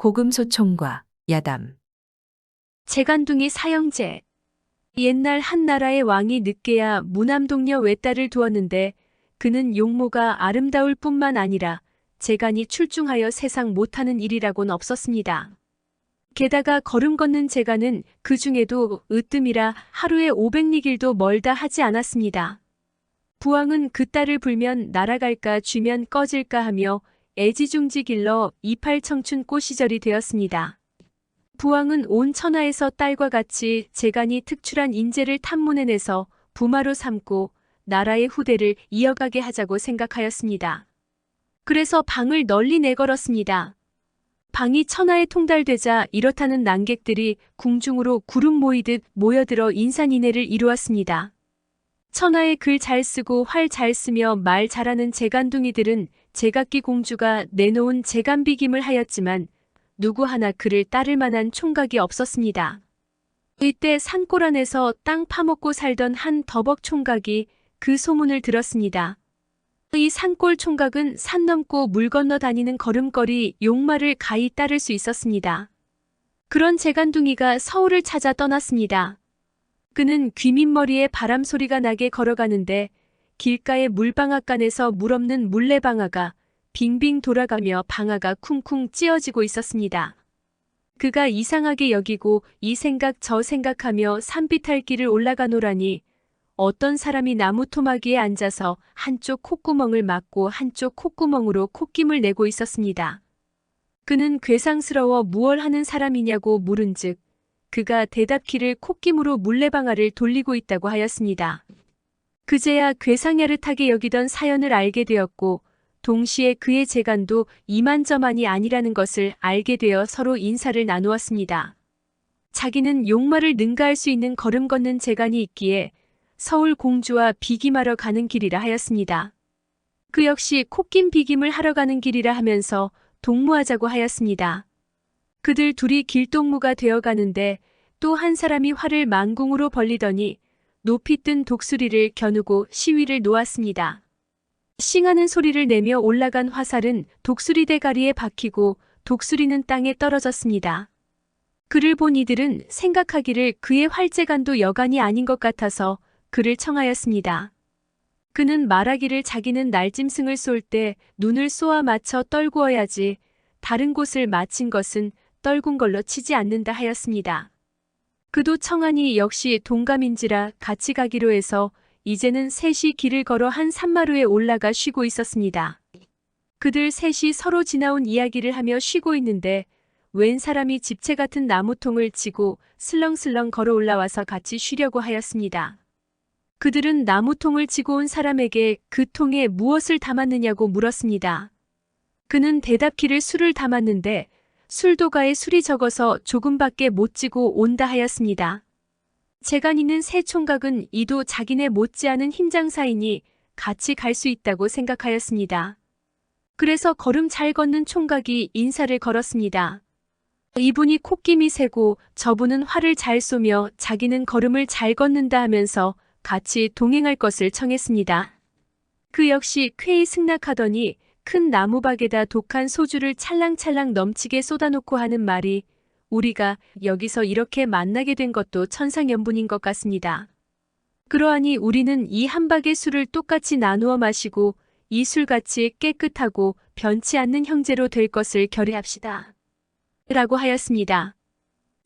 고금소총과 야담. 재간둥이 사형제. 옛날 한 나라의 왕이 늦게야 무남동녀 외딸을 두었는데 그는 용모가 아름다울 뿐만 아니라 재간이 출중하여 세상 못하는 일이라곤 없었습니다. 게다가 걸음 걷는 재간은 그 중에도 으뜸이라 하루에 500리길도 멀다 하지 않았습니다. 부왕은 그 딸을 불면 날아갈까 쥐면 꺼질까 하며 애지중지 길러 이팔청춘 꽃시절이 되었습니다. 부왕은 온 천하에서 딸과 같이 재간이 특출한 인재를 탐문해내서 부마로 삼고 나라의 후대를 이어가게 하자고 생각하였습니다. 그래서 방을 널리 내걸었습니다. 방이 천하에 통달되자 이렇다는 난객들이 궁중으로 구름 모이듯 모여들어 인산인해를 이루었습니다. 천하에 글 잘 쓰고 활 잘 쓰며 말 잘하는 재간둥이들은 제각기 공주가 내놓은 재간비김을 하였지만 누구 하나 그를 따를 만한 총각이 없었습니다. 이때 산골 안에서 땅 파먹고 살던 한 더벅 총각이 그 소문을 들었습니다. 이 산골 총각은 산 넘고 물 건너 다니는 걸음걸이 용마를 가히 따를 수 있었습니다. 그런 재간둥이가 서울을 찾아 떠났습니다. 그는 귀밑머리에 바람소리가 나게 걸어가는데 길가의 물방앗간에서 물 없는 물레방아가 빙빙 돌아가며 방아가 쿵쿵 찧어지고 있었습니다. 그가 이상하게 여기고 이 생각 저 생각하며 산비탈길을 올라가노라니 어떤 사람이 나무 토막이에 앉아서 한쪽 콧구멍을 막고 한쪽 콧구멍으로 콧김을 내고 있었습니다. 그는 괴상스러워 무얼 하는 사람이냐고 물은즉 그가 대답키를 콧김으로 물레방아를 돌리고 있다고 하였습니다. 그제야 괴상야릇하게 여기던 사연을 알게 되었고 동시에 그의 재간도 이만저만이 아니라는 것을 알게 되어 서로 인사를 나누었습니다. 자기는 용마를 능가할 수 있는 걸음 걷는 재간이 있기에 서울 공주와 비김하러 가는 길이라 하였습니다. 그 역시 콧김 비김을 하러 가는 길이라 하면서 동무하자고 하였습니다. 그들 둘이 길동무가 되어 가는데 또 한 사람이 활을 만궁으로 벌리더니 높이 뜬 독수리를 겨누고 시위를 놓았습니다. 싱하는 소리를 내며 올라간 화살은 독수리 대가리에 박히고 독수리는 땅에 떨어졌습니다. 그를 본 이들은 생각하기를 그의 활재간도 여간이 아닌 것 같아서 그를 청하였습니다. 그는 말하기를 자기는 날짐승을 쏠 때 눈을 쏘아 맞춰 떨구어야지 다른 곳을 맞힌 것은 떨군 걸로 치지 않는다 하였습니다. 그도 청하니 역시 동감인지라 같이 가기로 해서 이제는 셋이 길을 걸어 한 산마루에 올라가 쉬고 있었습니다. 그들 셋이 서로 지나온 이야기를 하며 쉬고 있는데 웬 사람이 집채 같은 나무통을 지고 슬렁슬렁 걸어 올라와서 같이 쉬려고 하였습니다. 그들은 나무통을 지고 온 사람에게 그 통에 무엇을 담았느냐고 물었습니다. 그는 대답키를 술을 담았는데 술도가에 술이 적어서 조금밖에 못 지고 온다 하였습니다. 재간 있는 새 총각은 이도 자기네 못지않은 힘장사이니 같이 갈 수 있다고 생각하였습니다. 그래서 걸음 잘 걷는 총각이 인사를 걸었습니다. 이분이 콧김이 세고 저분은 활을 잘 쏘며 자기는 걸음을 잘 걷는다 하면서 같이 동행할 것을 청했습니다. 그 역시 쾌히 승낙하더니 큰 나무박에다 독한 소주를 찰랑찰랑 넘치게 쏟아놓고 하는 말이 우리가 여기서 이렇게 만나게 된 것도 천상연분인 것 같습니다. 그러하니 우리는 이 한 박의 술을 똑같이 나누어 마시고 이 술같이 깨끗하고 변치 않는 형제로 될 것을 결의합시다. 라고 하였습니다.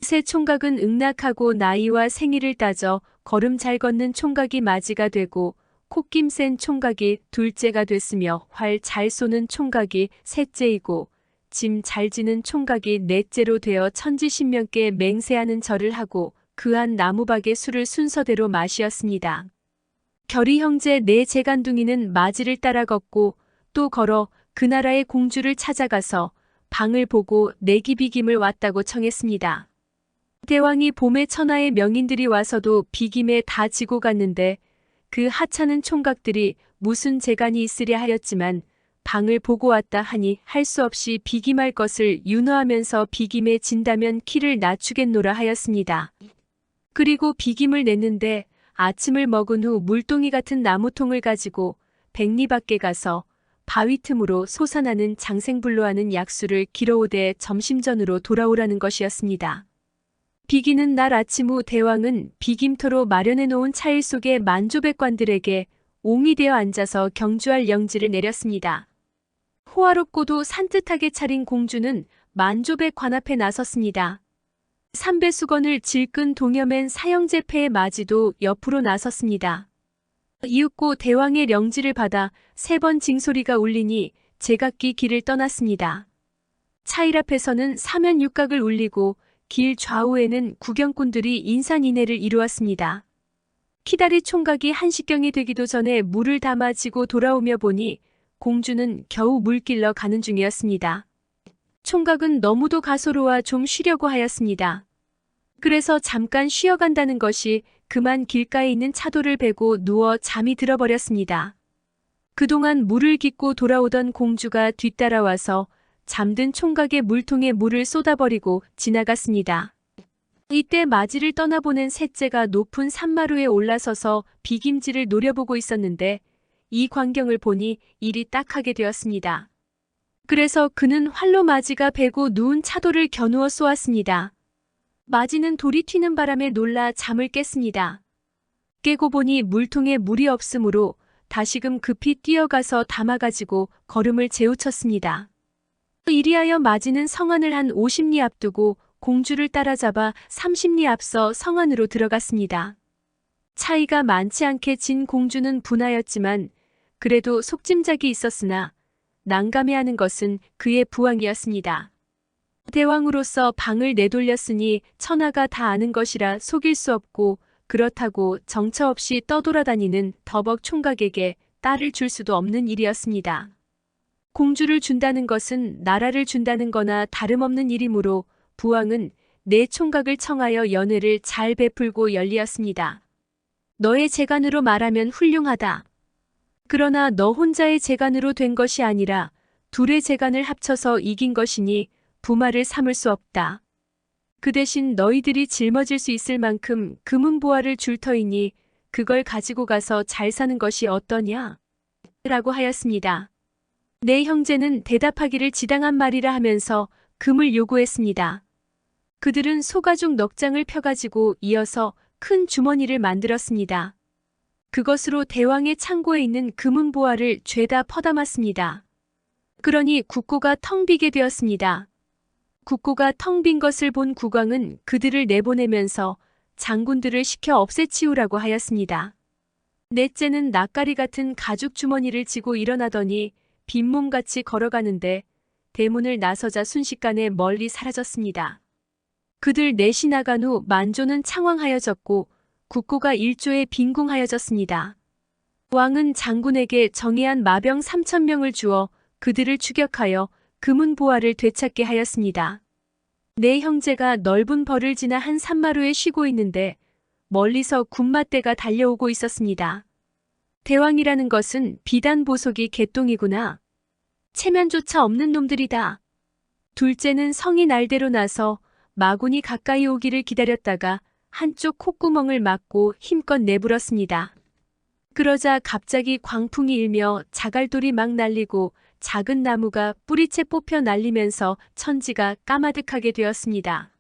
새 총각은 응낙하고 나이와 생일을 따져 걸음 잘 걷는 총각이 맞이가 되고 콧김 센 총각이 둘째가 됐으며 활 잘 쏘는 총각이 셋째이고 짐 잘 지는 총각이 넷째로 되어 천지신명께 맹세하는 절을 하고 그 한 나무박의 술을 순서대로 마시었습니다. 결의 형제 네 재간둥이는 맞이를 따라 걷고 또 걸어 그 나라의 공주를 찾아가서 방을 보고 내기비김을 왔다고 청했습니다. 대왕이 봄에 천하의 명인들이 와서도 비김에 다 지고 갔는데 그 하찮은 총각들이 무슨 재간이 있으랴 하였지만 방을 보고 왔다 하니 할 수 없이 비김할 것을 윤허하면서 비김에 진다면 키를 낮추겠노라 하였습니다. 그리고 비김을 냈는데 아침을 먹은 후 물동이 같은 나무통을 가지고 백리 밖에 가서 바위 틈으로 솟아나는 장생불로하는 약수를 길어오되 점심전으로 돌아오라는 것이었습니다. 비기는 날 아침 후 대왕은 비김토로 마련해 놓은 차일 속에 만조백관들에게 옹이 되어 앉아서 경주할 영지를 내렸습니다. 호화롭고도 산뜻하게 차린 공주는 만조백관 앞에 나섰습니다. 삼배수건을 질끈 동여맨 사형제패의 마지도 옆으로 나섰습니다. 이윽고 대왕의 령지를 받아 3번 징소리가 울리니 제각기 길을 떠났습니다. 차일 앞에서는 사면육각을 울리고 길 좌우에는 구경꾼들이 인산인해를 이루었습니다. 키다리 총각이 한시경이 되기도 전에 물을 담아지고 돌아오며 보니 공주는 겨우 물길러 가는 중이었습니다. 총각은 너무도 가소로워 좀 쉬려고 하였습니다. 그래서 잠깐 쉬어간다는 것이 그만 길가에 있는 차도를 베고 누워 잠이 들어버렸습니다. 그동안 물을 깃고 돌아오던 공주가 뒤따라와서 잠든 총각의 물통에 물을 쏟아버리고 지나갔습니다. 이때 맞이를 떠나보낸 셋째가 높은 산마루에 올라서서 비김지를 노려보고 있었는데 이 광경을 보니 일이 딱하게 되었습니다. 그래서 그는 활로 맞이가 베고 누운 차도를 겨누어 쏘았습니다. 맞이는 돌이 튀는 바람에 놀라 잠을 깼습니다. 깨고 보니 물통에 물이 없으므로 다시금 급히 뛰어가서 담아가지고 걸음을 재우쳤습니다. 이리하여 맞이는 성안을 한 50리 앞두고 공주를 따라잡아 30리 앞서 성안으로 들어갔습니다. 차이가 많지 않게 진 공주는 분하였지만 그래도 속짐작이 있었으나 난감해하는 것은 그의 부왕이었습니다. 대왕으로서 방을 내돌렸으니 천하가 다 아는 것이라 속일 수 없고 그렇다고 정처 없이 떠돌아다니는 더벅 총각에게 딸을 줄 수도 없는 일이었습니다. 공주를 준다는 것은 나라를 준다는 거나 다름없는 일이므로 부왕은 내 총각을 청하여 연회를 잘 베풀고 열리었습니다. 너의 재간으로 말하면 훌륭하다. 그러나 너 혼자의 재간으로 된 것이 아니라 둘의 재간을 합쳐서 이긴 것이니 부말을 삼을 수 없다. 그 대신 너희들이 짊어질 수 있을 만큼 금은보화를 줄 터이니 그걸 가지고 가서 잘 사는 것이 어떠냐? 라고 하였습니다. 내 형제는 대답하기를 지당한 말이라 하면서 금을 요구했습니다. 그들은 소가죽 넉 장을 펴가지고 이어서 큰 주머니를 만들었습니다. 그것으로 대왕의 창고에 있는 금은보화를 죄다 퍼담았습니다. 그러니 국고가 텅 비게 되었습니다. 국고가 텅 빈 것을 본 국왕은 그들을 내보내면서 장군들을 시켜 없애치우라고 하였습니다. 넷째는 낯가리 같은 가죽 주머니를 지고 일어나더니 빈몸같이 걸어가는데 대문을 나서자 순식간에 멀리 사라졌습니다. 그들 넷이 나간 후 만조는 창왕하여졌고 국고가 일조에 빈궁하여졌습니다. 왕은 장군에게 정의한 마병 3,000명을 주어 그들을 추격하여 금은보화를 되찾게 하였습니다. 내 형제가 넓은 벌을 지나 한 산마루에 쉬고 있는데 멀리서 군마대가 달려오고 있었습니다. 대왕이라는 것은 비단 보석이 개똥이구나. 체면조차 없는 놈들이다. 둘째는 성이 날대로 나서 마군이 가까이 오기를 기다렸다가 한쪽 콧구멍을 막고 힘껏 내불었습니다. 그러자 갑자기 광풍이 일며 자갈돌이 막 날리고 작은 나무가 뿌리채 뽑혀 날리면서 천지가 까마득하게 되었습니다.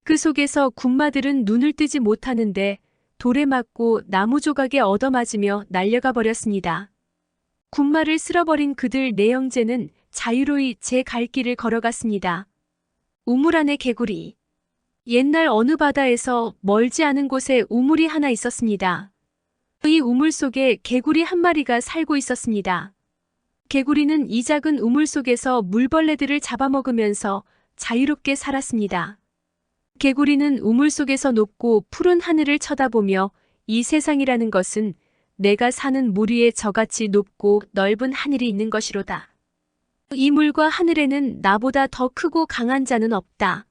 그 속에서 군마들은 눈을 뜨지 못하는데 돌에 맞고 나무 조각에 얻어맞으며 날려가 버렸습니다. 군마를 쓸어버린 그들 네 형제는 자유로이 제 갈 길을 걸어갔습니다. 우물 안에 개구리. 옛날 어느 바다에서 멀지 않은 곳에 우물이 하나 있었습니다. 이 우물 속에 개구리 한 마리가 살고 있었습니다. 개구리는 이 작은 우물 속에서 물벌레들을 잡아먹으면서 자유롭게 살았습니다. 개구리는 우물 속에서 높고 푸른 하늘을 쳐다보며 이 세상이라는 것은 내가 사는 물 위에 저같이 높고 넓은 하늘이 있는 것이로다. 이 물과 하늘에는 나보다 더 크고 강한 자는 없다.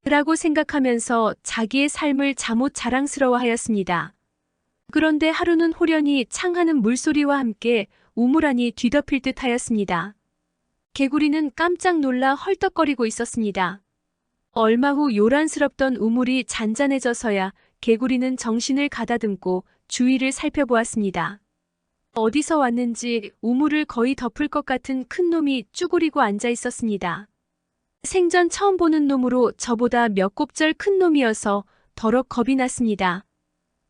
라고 생각하면서 자기의 삶을 잠옷 자랑스러워하였습니다. 그런데 하루는 호련히 창하는 물소리와 함께 우물 안이 뒤덮일 듯 하였습니다. 개구리는 깜짝 놀라 헐떡거리고 있었습니다. 얼마 후 요란스럽던 우물이 잔잔해져서야 개구리는 정신을 가다듬고 주위를 살펴보았습니다. 어디서 왔는지 우물을 거의 덮을 것 같은 큰 놈이 쭈그리고 앉아 있었습니다. 생전 처음 보는 놈으로 저보다 몇 곱절 큰 놈이어서 더럭 겁이 났습니다.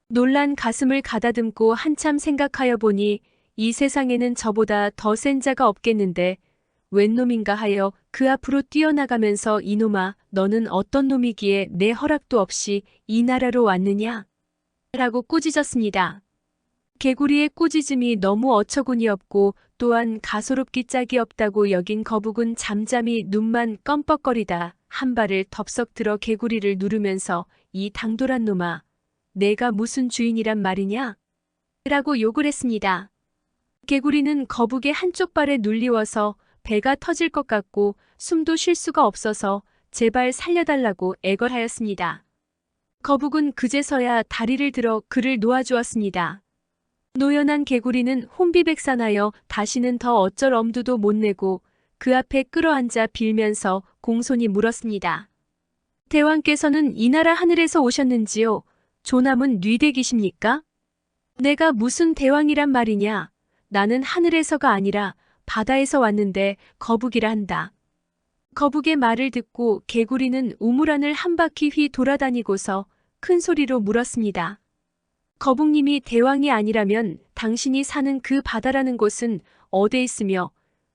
놀란 가슴을 가다듬고 한참 생각하여 보니 이 세상에는 저보다 더 센 자가 없겠는데 웬 놈인가 하여 그 앞으로 뛰어나가면서 이놈아, 너는 어떤 놈이기에 내 허락도 없이 이 나라로 왔느냐? 라고 꾸짖었습니다. 개구리의 꾸짖음이 너무 어처구니 없고 또한 가소롭기 짝이 없다고 여긴 거북은 잠잠히 눈만 껌뻑거리다 한 발을 덥석 들어 개구리를 누르면서 이 당돌한 놈아, 내가 무슨 주인이란 말이냐? 라고 욕을 했습니다. 개구리는 거북의 한쪽 발에 눌리워서 배가 터질 것 같고 숨도 쉴 수가 없어서 제발 살려달라고 애걸하였습니다. 거북은 그제서야 다리를 들어 그를 놓아주었습니다. 노연한 개구리는 혼비백산하여 다시는 더 어쩔 엄두도 못 내고 그 앞에 끌어앉아 빌면서 공손히 물었습니다. 대왕께서는 이 나라 하늘에서 오셨는지요? 조남은 뉘대기십니까? 내가 무슨 대왕이란 말이냐? 나는 하늘에서가 아니라 바다에서 왔는데 거북이라 한다. 거북의 말을 듣고 개구리는 우물 안을 한 바퀴 휘 돌아다니고서 큰 소리로 물었습니다. 거북님이 대왕이 아니라면 당신이 사는 그 바다라는 곳은 어디에 있으며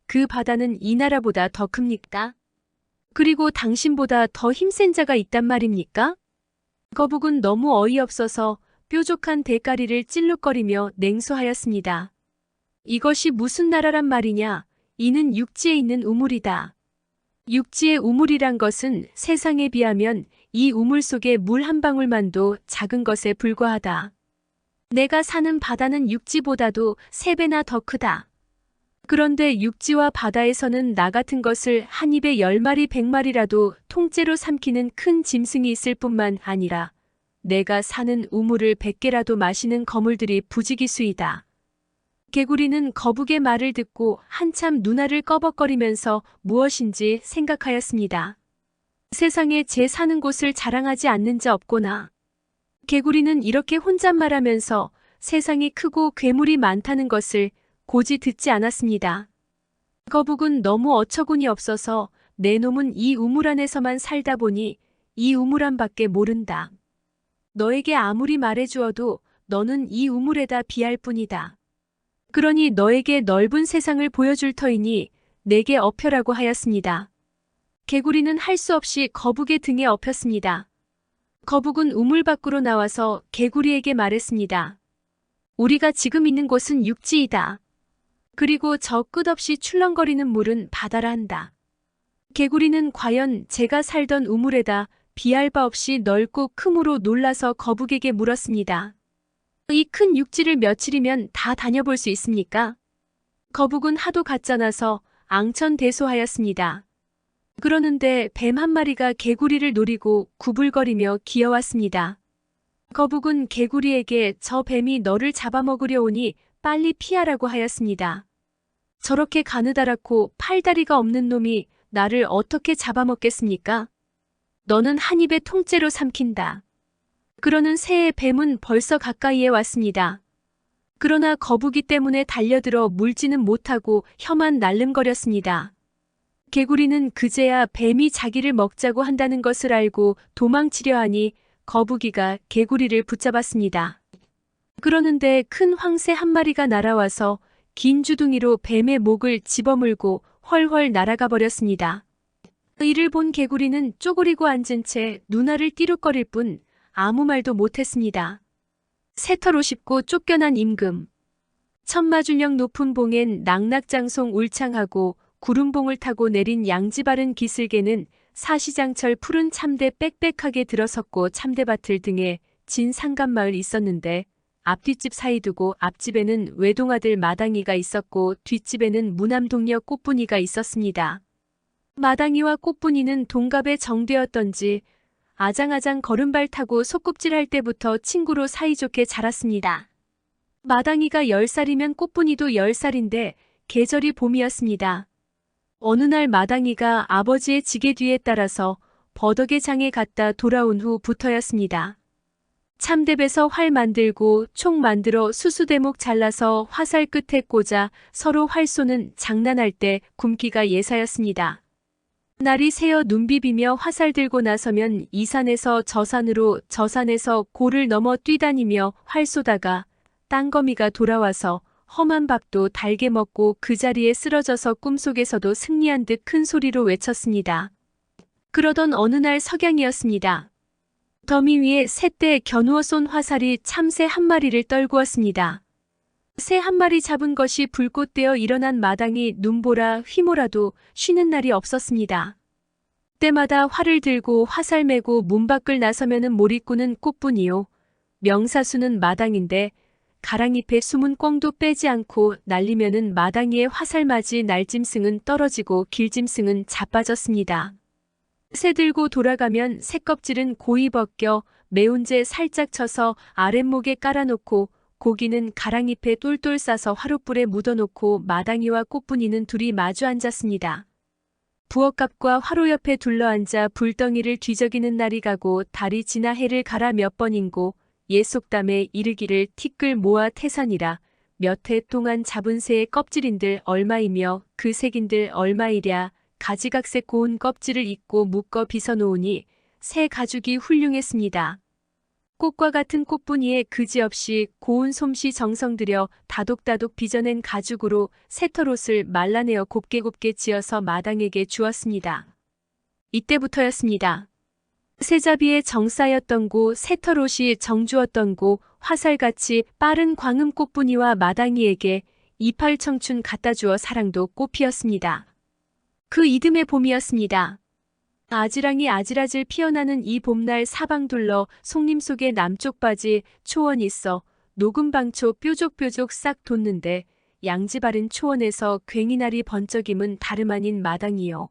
그 바다는 이 나라보다 더 큽니까? 그리고 당신보다 더 힘센 자가 있단 말입니까? 거북은 너무 어이없어서 뾰족한 대가리를 찔룩거리며 냉소하였습니다. 이것이 무슨 나라란 말이냐? 이는 육지에 있는 우물이다. 육지의 우물이란 것은 세상에 비하면 이 우물 속의 물 한 방울만도 작은 것에 불과하다. 내가 사는 바다는 육지보다도 3배나 더 크다. 그런데 육지와 바다에서는 나 같은 것을 한 입에 10마리 100마리라도 통째로 삼키는 큰 짐승이 있을 뿐만 아니라 내가 사는 우물을 100개라도 마시는 거물들이 부지기수이다. 개구리는 거북의 말을 듣고 한참 눈알을 꺼벅거리면서 무엇인지 생각하였습니다. 세상에 제 사는 곳을 자랑하지 않는 자 없구나. 개구리는 이렇게 혼잣말하면서 세상이 크고 괴물이 많다는 것을 고지 듣지 않았습니다. 거북은 너무 어처구니 없어서 내 놈은 이 우물 안에서만 살다 보니 이 우물 안밖에 모른다. 너에게 아무리 말해주어도 너는 이 우물에다 비할 뿐이다. 그러니 너에게 넓은 세상을 보여줄 터이니 내게 엎혀라고 하였습니다. 개구리는 할 수 없이 거북의 등에 엎였습니다. 거북은 우물 밖으로 나와서 개구리에게 말했습니다. 우리가 지금 있는 곳은 육지이다. 그리고 저 끝없이 출렁거리는 물은 바다라 한다. 개구리는 과연 제가 살던 우물에다 비할 바 없이 넓고 크므로 놀라서 거북에게 물었습니다. 이 큰 육지를 며칠이면 다 다녀볼 수 있습니까? 거북은 하도 갖잖아서 앙천대소하였습니다. 그러는데 뱀 한 마리가 개구리를 노리고 구불거리며 기어왔습니다. 거북은 개구리에게 저 뱀이 너를 잡아먹으려 오니 빨리 피하라고 하였습니다. 저렇게 가느다랗고 팔다리가 없는 놈이 나를 어떻게 잡아먹겠습니까? 너는 한 입에 통째로 삼킨다. 그러는 새의 뱀은 벌써 가까이에 왔습니다. 그러나 거북이 때문에 달려들어 물지는 못하고 혀만 날름거렸습니다. 개구리는 그제야 뱀이 자기를 먹자고 한다는 것을 알고 도망치려 하니 거북이가 개구리를 붙잡았습니다. 그러는데 큰 황새 한 마리가 날아와서 긴 주둥이로 뱀의 목을 집어물고 훨훨 날아가 버렸습니다. 이를 본 개구리는 쪼그리고 앉은 채 눈알을 띠룩거릴 뿐 아무 말도 못했습니다. 새털 옷입고 쫓겨난 임금. 천마준령 높은 봉엔 낙낙장송 울창하고 구름봉을 타고 내린 양지 바른 기슭에는 사시장철 푸른 참대 빽빽하게 들어섰고 참대밭을 등에 진 상간마을 있었는데 앞뒷집 사이 두고 앞집에는 외동아들 마당이가 있었고 뒷집에는 무남동녀 꽃분이가 있었습니다. 마당이와 꽃분이는 동갑에 정되었던지 아장아장 걸음발 타고 소꿉질할 때부터 친구로 사이좋게 자랐습니다. 마당이가 10살이면 꽃분이도 10살인데 계절이 봄이었습니다. 어느 날 마당이가 아버지의 지게 뒤에 따라서 버덕의 장에 갔다 돌아온 후부터였습니다. 참대에서 활 만들고 총 만들어 수수대목 잘라서 화살 끝에 꽂아 서로 활 쏘는 장난할 때 굶기가 예사였습니다. 날이 새어 눈 비비며 화살 들고 나서면 이 산에서 저 산으로 저 산에서 고를 넘어 뛰다니며 활 쏘다가 땅거미가 돌아와서 험한 밥도 달게 먹고 그 자리에 쓰러져서 꿈속에서도 승리한 듯 큰 소리로 외쳤습니다. 그러던 어느 날 석양이었습니다. 더미 위에 새때 겨누어 쏜 화살이 참새 한 마리를 떨구었습니다. 새 한 마리 잡은 것이 불꽃되어 일어난 마당이 눈보라 휘몰아도 쉬는 날이 없었습니다. 때마다 활을 들고 화살 메고 문 밖을 나서면은 몰입구는 꽃뿐이요. 명사수는 마당인데 가랑잎에 숨은 꿩도 빼지 않고 날리면은 마당 위에 화살 맞이 날짐승은 떨어지고 길짐승은 자빠졌습니다. 새 들고 돌아가면 새 껍질은 고이 벗겨 매운제 살짝 쳐서 아랫목에 깔아놓고 고기는 가랑잎에 똘똘 싸서 화롯불에 묻어놓고 마당이와 꽃분이는 둘이 마주 앉았습니다. 부엌갑과 화로 옆에 둘러앉아 불덩이를 뒤적이는 날이 가고 달이 지나 해를 가라 몇 번인고 옛 속담에 이르기를 티끌 모아 태산이라 몇 해 동안 잡은 새의 껍질인들 얼마이며 그 색인들 얼마이랴 가지각색 고운 껍질을 입고 묶어 빗어놓으니 새 가죽이 훌륭했습니다. 꽃과 같은 꽃분이에 그지없이 고운 솜씨 정성 들여 다독다독 빚어낸 가죽으로 새털옷을 말라내어 곱게 지어서 마당에게 주었습니다. 이때부터였습니다. 새잡이에 정싸였던 고 새털옷이 정주었던 고 화살같이 빠른 광음 꽃분이와 마당이에게 이팔 청춘 갖다 주어 사랑도 꽃피었습니다. 그 이듬해 봄이었습니다. 아지랑이 아질아질 피어나는 이 봄날 사방 둘러 송림 속에 남쪽 바지 초원 있어 녹은 방초 뾰족뾰족 싹 돋는데 양지 바른 초원에서 괭이날이 번쩍임은 다름 아닌 마당이요.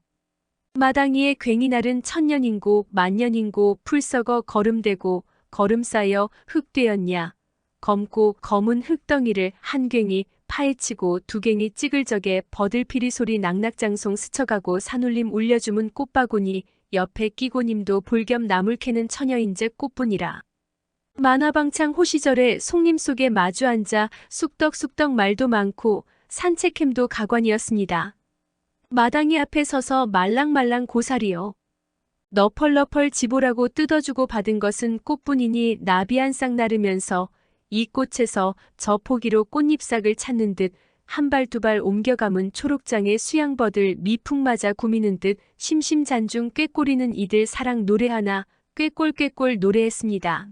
마당 위에 괭이날은 천년인고 만년인고 풀 썩어 거름되고 거름 쌓여 흙 되었냐. 검고 검은 흙덩이를 한 괭이 파헤치고 두 괭이 찌글적에 버들피리 소리 낙낙장송 스쳐가고 산울림 울려주문 꽃바구니 옆에 끼고님도 볼겸 나물 캐는 처녀인즉 꽃분이라. 만화방창 호시절에 송림 속에 마주 앉아 쑥덕쑥덕 말도 많고 산책햄도 가관이었습니다. 마당이 앞에 서서 말랑말랑 고사리요. 너펄너펄 지보라고 뜯어주고 받은 것은 꽃분이니 나비 한 쌍 나르면서 이 꽃에서 저 포기로 꽃잎싹을 찾는 듯 한 발 두 발 옮겨감은 초록장에 수양버들 미풍 맞아 구미는 듯 심심잔중 꾀꼬리는 이들 사랑 노래하나 꾀꼴 노래했습니다.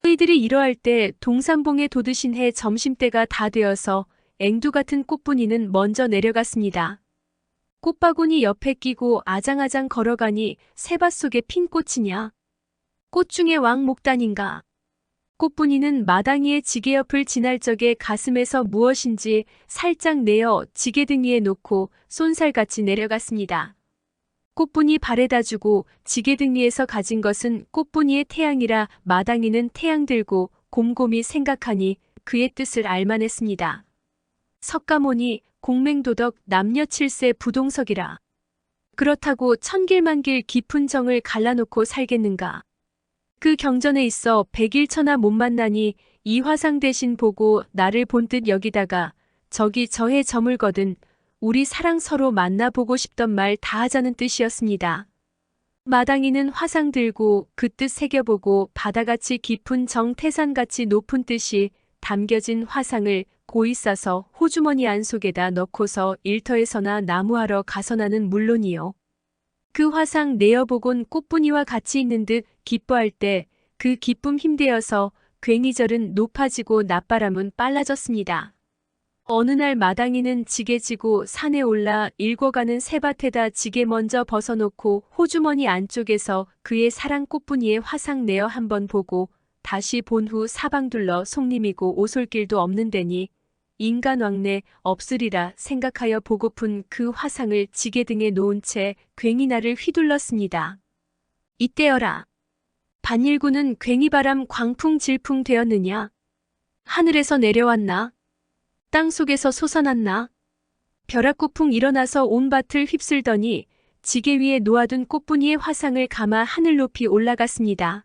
의들이 이러할 때 동산봉에 돋으신 해 점심때가 다 되어서 앵두 같은 꽃분이는 먼저 내려갔습니다. 꽃바구니 옆에 끼고 아장아장 걸어가니 새밭 속에 핀 꽃이냐. 꽃 중에 왕목단인가. 꽃분이는 마당 위에 지게 옆을 지날 적에 가슴에서 무엇인지 살짝 내어 지게 등 위에 놓고 쏜살같이 내려갔습니다. 꽃분이 발에다 주고 지게 등 위에서 가진 것은 꽃분이의 태양이라 마당 위는 태양 들고 곰곰이 생각하니 그의 뜻을 알만했습니다. 석가모니 공맹도덕 남녀 칠세 부동석이라. 그렇다고 천길만길 깊은 정을 갈라놓고 살겠는가. 그 경전에 있어 백일천하 못 만나니 이 화상 대신 보고 나를 본 듯 여기다가 저기 저해 저물거든 우리 사랑 서로 만나보고 싶던 말 다 하자는 뜻이었습니다. 마당이는 화상 들고 그 뜻 새겨보고 바다같이 깊은 정태산같이 높은 뜻이 담겨진 화상을 고이 싸서 호주머니 안 속에다 넣고서 일터에서나 나무하러 가서나는 물론이요. 그 화상 내어보곤 꽃분이와 같이 있는 듯 기뻐할 때 그 기쁨 힘대어서 괭이절은 높아지고 낮바람은 빨라졌습니다. 어느 날 마당이는 지게 지고 산에 올라 일궈가는 새밭에다 지게 먼저 벗어놓고 호주머니 안쪽에서 그의 사랑 꽃분이의 화상 내어 한번 보고 다시 본 후 사방 둘러 송림이고 오솔길도 없는 데니 인간 왕래 없으리라 생각하여 보고픈 그 화상을 지게 등에 놓은 채 괭이날을 휘둘렀습니다. 이때여라. 반일구는 괭이바람 광풍 질풍 되었느냐? 하늘에서 내려왔나? 땅속에서 솟아났나? 벼락고풍 일어나서 온 밭을 휩쓸더니 지게 위에 놓아둔 꽃분이의 화상을 감아 하늘 높이 올라갔습니다.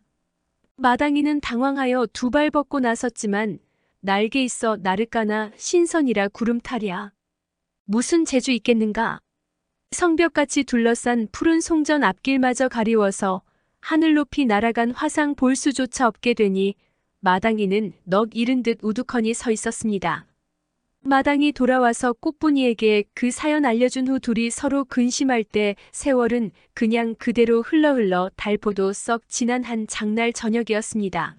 마당이는 당황하여 두 발 벗고 나섰지만 날개 있어 나를까나 신선이라 구름탈이야. 무슨 재주 있겠는가? 성벽같이 둘러싼 푸른 송전 앞길마저 가리워서 하늘 높이 날아간 화상 볼 수조차 없게 되니 마당이는 넋 잃은 듯 우두커니 서 있었습니다. 마당이 돌아와서 꽃분이에게 그 사연 알려준 후 둘이 서로 근심할 때 세월은 그냥 그대로 흘러 달포도 썩 지난 한 장날 저녁이었습니다.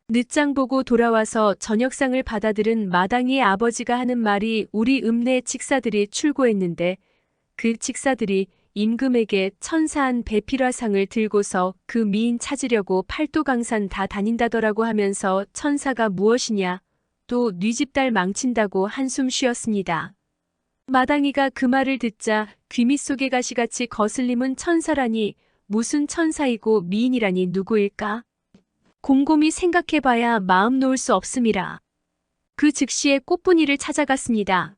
늦장 보고 돌아와서 저녁상을 받아들은 마당이의 아버지가 하는 말이 우리 읍내 직사들이 출고했는데 그 직사들이 임금에게 천사한 배필화상을 들고서 그 미인 찾으려고 팔도강산 다 다닌다더라고 하면서 천사가 무엇이냐 또 네 집 딸 망친다고 한숨 쉬었습니다. 마당이가 그 말을 듣자 귀밑 속의 가시같이 거슬림은 천사라니 무슨 천사이고 미인이라니 누구일까? 곰곰이 생각해봐야 마음 놓을 수 없음이라. 그 즉시에 꽃분이를 찾아갔습니다.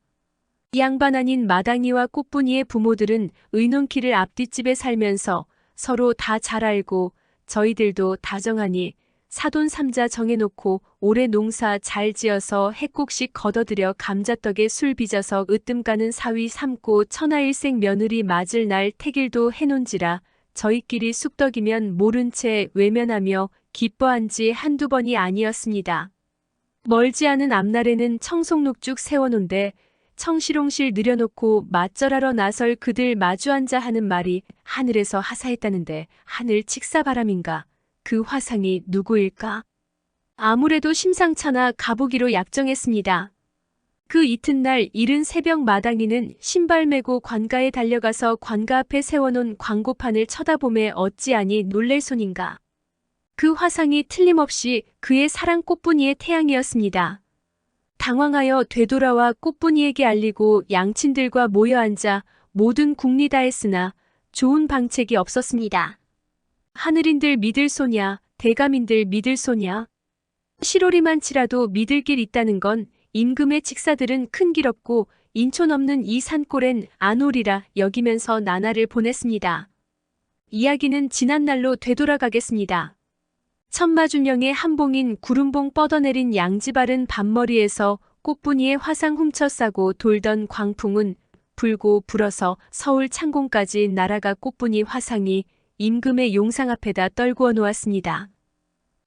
양반 아닌 마당이와 꽃분이의 부모들은 의논키를 앞뒷집에 살면서 서로 다 잘 알고 저희들도 다정하니 사돈 삼자 정해놓고 올해 농사 잘 지어서 해곡씩 걷어들여 감자떡에 술 빚어서 으뜸 가는 사위 삼고 천하일생 며느리 맞을 날 택일도 해논지라 저희끼리 쑥떡이면 모른 채 외면하며 기뻐한 지 한두 번이 아니었습니다. 멀지 않은 앞날에는 청송록죽 세워놓은데 청시롱실 늘여놓고 맞절하러 나설 그들 마주 앉아 하는 말이 하늘에서 하사했다는데 하늘 직사바람인가? 그 화상이 누구일까? 아무래도 심상찮아 가보기로 약정했습니다. 그 이튿날 이른 새벽 마당이는 신발 메고 관가에 달려가서 관가 앞에 세워놓은 광고판을 쳐다보매 어찌하니 놀랄 손인가. 그 화상이 틀림없이 그의 사랑 꽃분이의 태양이었습니다. 당황하여 되돌아와 꽃분이에게 알리고 양친들과 모여 앉아 모든 국리다 했으나 좋은 방책이 없었습니다. 하늘인들 믿을 소냐, 대감인들 믿을 소냐. 시로리만 치라도 믿을 길 있다는 건 임금의 직사들은 큰 길 없고 인촌 없는 이 산골엔 안 오리라 여기면서 나날을 보냈습니다. 이야기는 지난 날로 되돌아가겠습니다. 천마준영의 한봉인 구름봉 뻗어내린 양지바른 밤머리에서 꽃분이의 화상 훔쳐 싸고 돌던 광풍은 불고 불어서 서울 창공까지 날아가 꽃분이 화상이 임금의 용상 앞에다 떨구어 놓았습니다.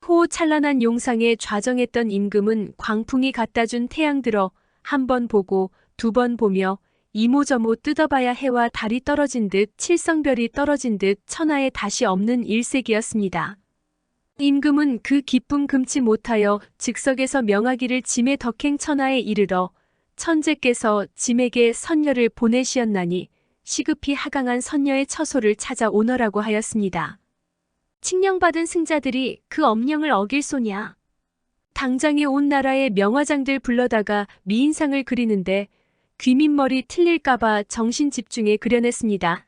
호호 찬란한 용상에 좌정했던 임금은 광풍이 갖다준 태양 들어 한 번 보고 두 번 보며 이모저모 뜯어봐야 해와 달이 떨어진 듯 칠성별이 떨어진 듯 천하에 다시 없는 일색이었습니다. 임금은 그 기쁨 금치 못하여 즉석에서 명하기를 짐의 덕행 천하에 이르러 천재께서 짐에게 선녀를 보내시었나니 시급히 하강한 선녀의 처소를 찾아오너라고 하였습니다. 칙령받은 승자들이 그 엄령을 어길 소냐. 당장에 온 나라의 명화장들 불러다가 미인상을 그리는데 귀밑머리 틀릴까봐 정신 집중해 그려냈습니다.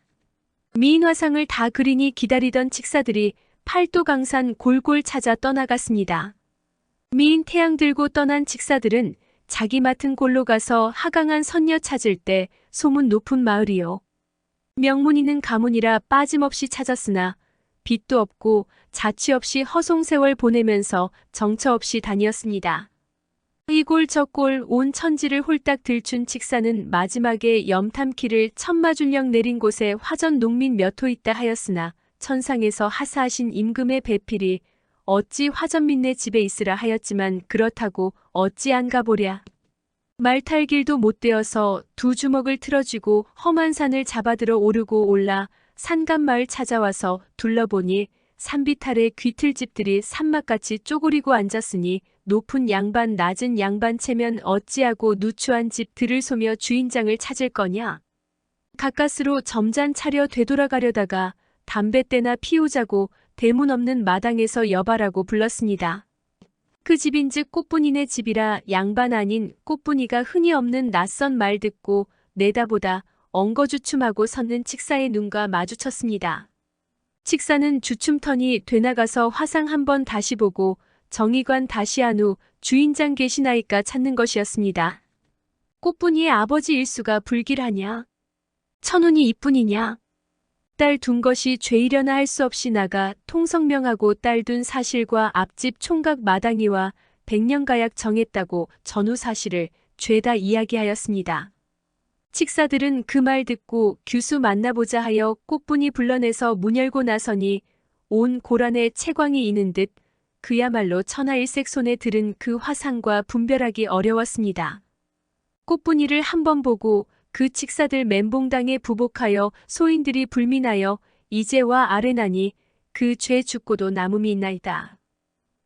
미인화상을 다 그리니 기다리던 칙사들이 팔도강산 골골 찾아 떠나갔습니다. 미인 태양 들고 떠난 칙사들은 자기 맡은 골로 가서 하강한 선녀 찾을 때 소문 높은 마을이요. 명문이는 가문이라 빠짐없이 찾았으나 빚도 없고 자취 없이 허송세월 보내면서 정처 없이 다녔습니다. 이 골 저 골 온 천지를 홀딱 들춘 칙사는 마지막에 염탐키를 천마준령 내린 곳에 화전 농민 몇 호 있다 하였으나 천상에서 하사하신 임금의 배필이 어찌 화전민네 집에 있으라 하였지만 그렇다고 어찌 안 가보랴. 말탈길도 못 되어서 두 주먹을 틀어쥐고 험한 산을 잡아들어 오르고 올라 산간마을 찾아와서 둘러보니 산비탈에 귀틀집들이 산막같이 쪼그리고 앉았으니 높은 양반 낮은 양반 채면 어찌하고 누추한 집 들을 소며 주인장을 찾을 거냐. 가까스로 점잔 차려 되돌아가려다가 담뱃대나 피우자고 대문 없는 마당에서 여바라고 불렀습니다. 그 집인즉 꽃분이네 집이라 양반 아닌 꽃분이가 흔히 없는 낯선 말 듣고 내다보다 엉거주춤하고 섰는 칙사의 눈과 마주쳤습니다. 칙사는 주춤터니 되나가서 화상 한번 다시 보고 정의관 다시 한 후 주인장 계시나이까 찾는 것이었습니다. 꽃분이의 아버지 일수가 불길하냐? 천운이 이뿐이냐? 딸 둔 것이 죄이려나 할 수 없이 나가 통성명하고 딸 둔 사실과 앞집 총각 마당이와 백년가약 정했다고 전후 사실을 죄다 이야기하였습니다. 칙사들은 그 말 듣고 규수 만나보자 하여 꽃분이 불러내서 문 열고 나서니 온 고란에 채광이 이는 듯 그야말로 천하일색 손에 들은 그 화상과 분별하기 어려웠습니다. 꽃분이를 한번 보고 그 칙사들 멘봉당에 부복하여 소인들이 불민하여 이제와 아뢰나니 그 죄 죽고도 남음이 있나이다.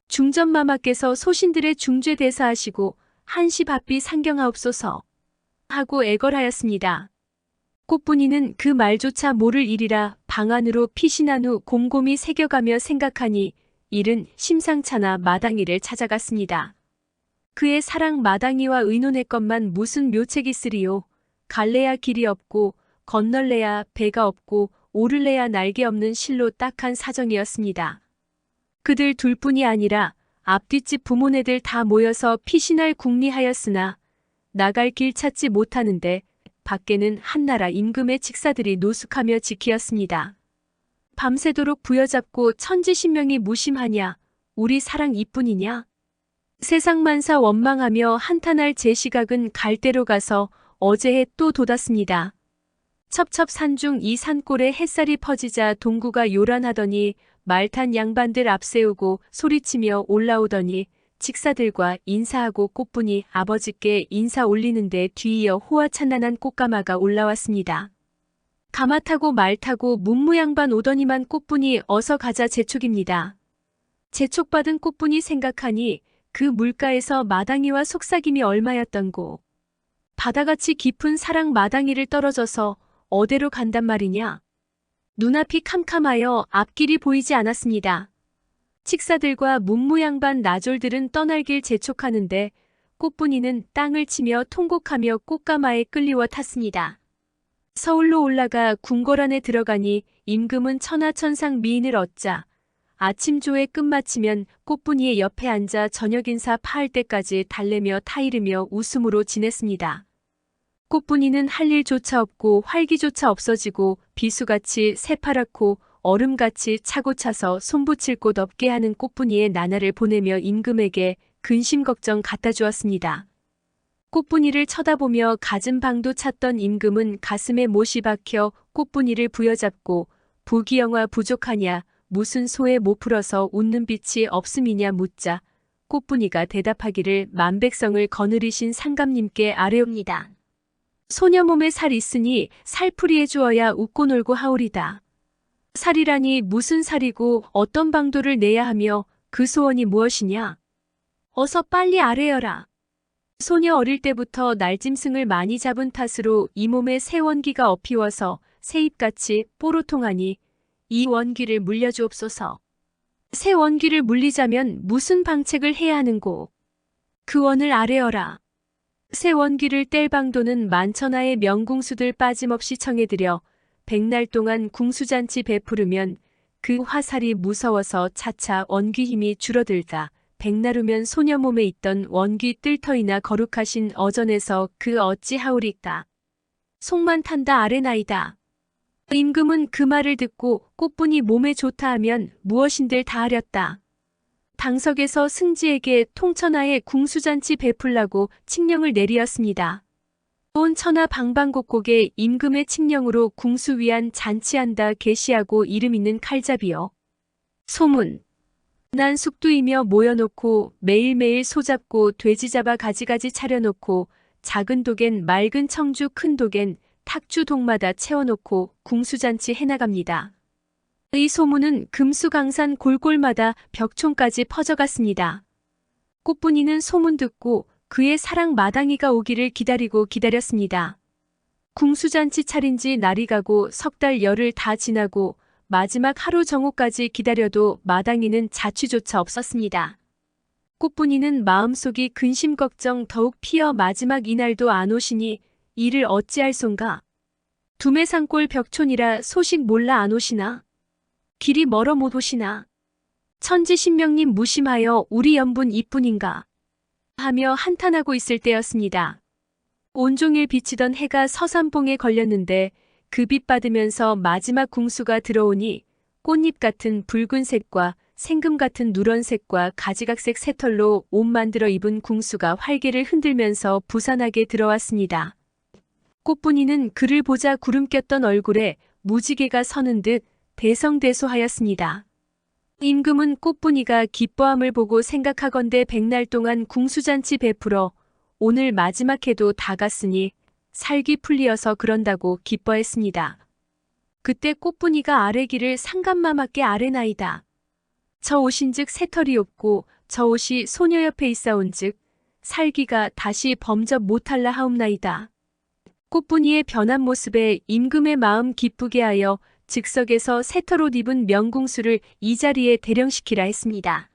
중전마마께서 소신들의 중죄 대사하시고 한시 바삐 상경하옵소서 하고 애걸하였습니다. 꽃분이는 그 말조차 모를 일이라 방 안으로 피신한 후 곰곰이 새겨가며 생각하니 일은 심상찮아 마당이를 찾아갔습니다. 그의 사랑 마당이와 의논했건만 무슨 묘책이 있으리요. 갈래야 길이 없고 건널래야 배가 없고 오를래야 날개 없는 실로 딱한 사정이었습니다. 그들 둘뿐이 아니라 앞뒷집 부모네들 다 모여서 피신할 궁리하였으나 나갈 길 찾지 못하는데 밖에는 한나라 임금의 칙사들이 노숙하며 지키었습니다. 밤새도록 부여잡고 천지신명이 무심하냐 우리 사랑 이뿐이냐. 세상만사 원망하며 한탄할 제 시각은 갈대로 가서 어제해 또 돋았습니다. 첩첩 산중 이 산골에 햇살이 퍼지자 동구가 요란하더니 말탄 양반들 앞세우고 소리치며 올라오더니 칙사들과 인사하고 꽃분이 아버지께 인사 올리는데 뒤이어 호화찬란한 꽃가마가 올라왔습니다. 가마 타고 말 타고 문무양반 오더니만 꽃분이 어서 가자 재촉입니다. 재촉받은 꽃분이 생각하니 그 물가에서 마당이와 속삭임이 얼마였던고. 바다같이 깊은 사랑 마당이를 떨어져서 어디로 간단 말이냐. 눈앞이 캄캄하여 앞길이 보이지 않았습니다. 칙사들과 문무양반 나졸들은 떠날 길 재촉하는데 꽃분이는 땅을 치며 통곡하며 꽃가마에 끌리워 탔습니다. 서울로 올라가 궁궐 안에 들어가니 임금은 천하천상 미인을 얻자 아침조에 끝마치면 꽃분이의 옆에 앉아 저녁 인사 파할 때까지 달래며 타이르며 웃음으로 지냈습니다. 꽃분이는 할 일조차 없고 활기조차 없어지고 비수같이 새파랗고 얼음같이 차고 차서 손붙일 곳 없게 하는 꽃분이의 나날을 보내며 임금에게 근심 걱정 갖다 주었습니다. 꽃분이를 쳐다보며 갖은 방도 찾던 임금은 가슴에 못이 박혀 꽃분이를 부여잡고 부귀영화 부족하냐 무슨 소에 못 풀어서 웃는 빛이 없음이냐 묻자 꽃분이가 대답하기를 만백성을 거느리신 상감님께 아뢰옵니다. 소녀 몸에 살 있으니 살풀이해 주어야 웃고 놀고 하오리다. 살이라니 무슨 살이고 어떤 방도를 내야 하며 그 소원이 무엇이냐. 어서 빨리 아뢰어라. 소녀 어릴 때부터 날짐승을 많이 잡은 탓으로 이 몸에 새 원기가 업히워서 새잎같이 뽀로통하니 이 원기를 물려주옵소서. 새 원기를 물리자면 무슨 방책을 해야 하는고. 그 원을 아뢰어라. 새 원기를 뗄 방도는 만천하의 명궁수들 빠짐없이 청해드려 백날 동안 궁수잔치 베푸르면 그 화살이 무서워서 차차 원귀 힘이 줄어들다 백날 후면 소녀 몸에 있던 원귀 뜰터이나 거룩하신 어전에서 그 어찌하오리까. 속만 탄다 아뢰나이다. 임금은 그 말을 듣고 꽃분이 몸에 좋다 하면 무엇인들 다 하렸다. 당석에서 승지에게 통천하에 궁수잔치 베풀라고 칙령을 내리었습니다. 온 천하 방방곡곡에 임금의 칙령으로 궁수 위한 잔치한다 계시하고 이름 있는 칼잡이요. 소문. 난 숙두이며 모여놓고 매일매일 소잡고 돼지 잡아 가지가지 차려놓고 작은 독엔 맑은 청주 큰 독엔 탁주 독마다 채워놓고 궁수잔치 해나갑니다. 이 소문은 금수강산 골골마다 벽촌까지 퍼져갔습니다. 꽃분이는 소문 듣고 그의 사랑 마당이가 오기를 기다리고 기다렸습니다. 궁수잔치 차린 지 날이 가고 석 달 열흘 다 지나고 마지막 하루 정오까지 기다려도 마당이는 자취조차 없었습니다. 꽃분이는 마음속이 근심 걱정 더욱 피어 마지막 이날도 안 오시니 이를 어찌할 손가. 두매산골 벽촌이라 소식 몰라 안 오시나. 길이 멀어 못 오시나. 천지신명님 무심하여 우리 연분 이뿐인가. 하며 한탄하고 있을 때였습니다. 온종일 비치던 해가 서산봉에 걸렸는데 그 빛 받으면서 마지막 궁수가 들어오니 꽃잎 같은 붉은색과 생금 같은 누런색과 가지각색 새털로 옷 만들어 입은 궁수가 활개를 흔들면서 부산하게 들어왔습니다. 꽃분이는 그를 보자 구름 꼈던 얼굴에 무지개가 서는 듯 대성대소하였습니다. 임금은 꽃분이가 기뻐함을 보고 생각하건대 백날 동안 궁수잔치 베풀어 오늘 마지막 해도 다 갔으니 살기 풀리어서 그런다고 기뻐했습니다. 그때 꽃분이가 아뢰기를 상감마마께 아뢰나이다. 저 옷인즉 새털이 없고 저 옷이 소녀 옆에 있사온즉 살기가 다시 범접 못할라 하옵나이다. 꽃분이의 변한 모습에 임금의 마음 기쁘게 하여 즉석에서 새털옷 입은 명궁수를 이 자리에 대령시키라 했습니다.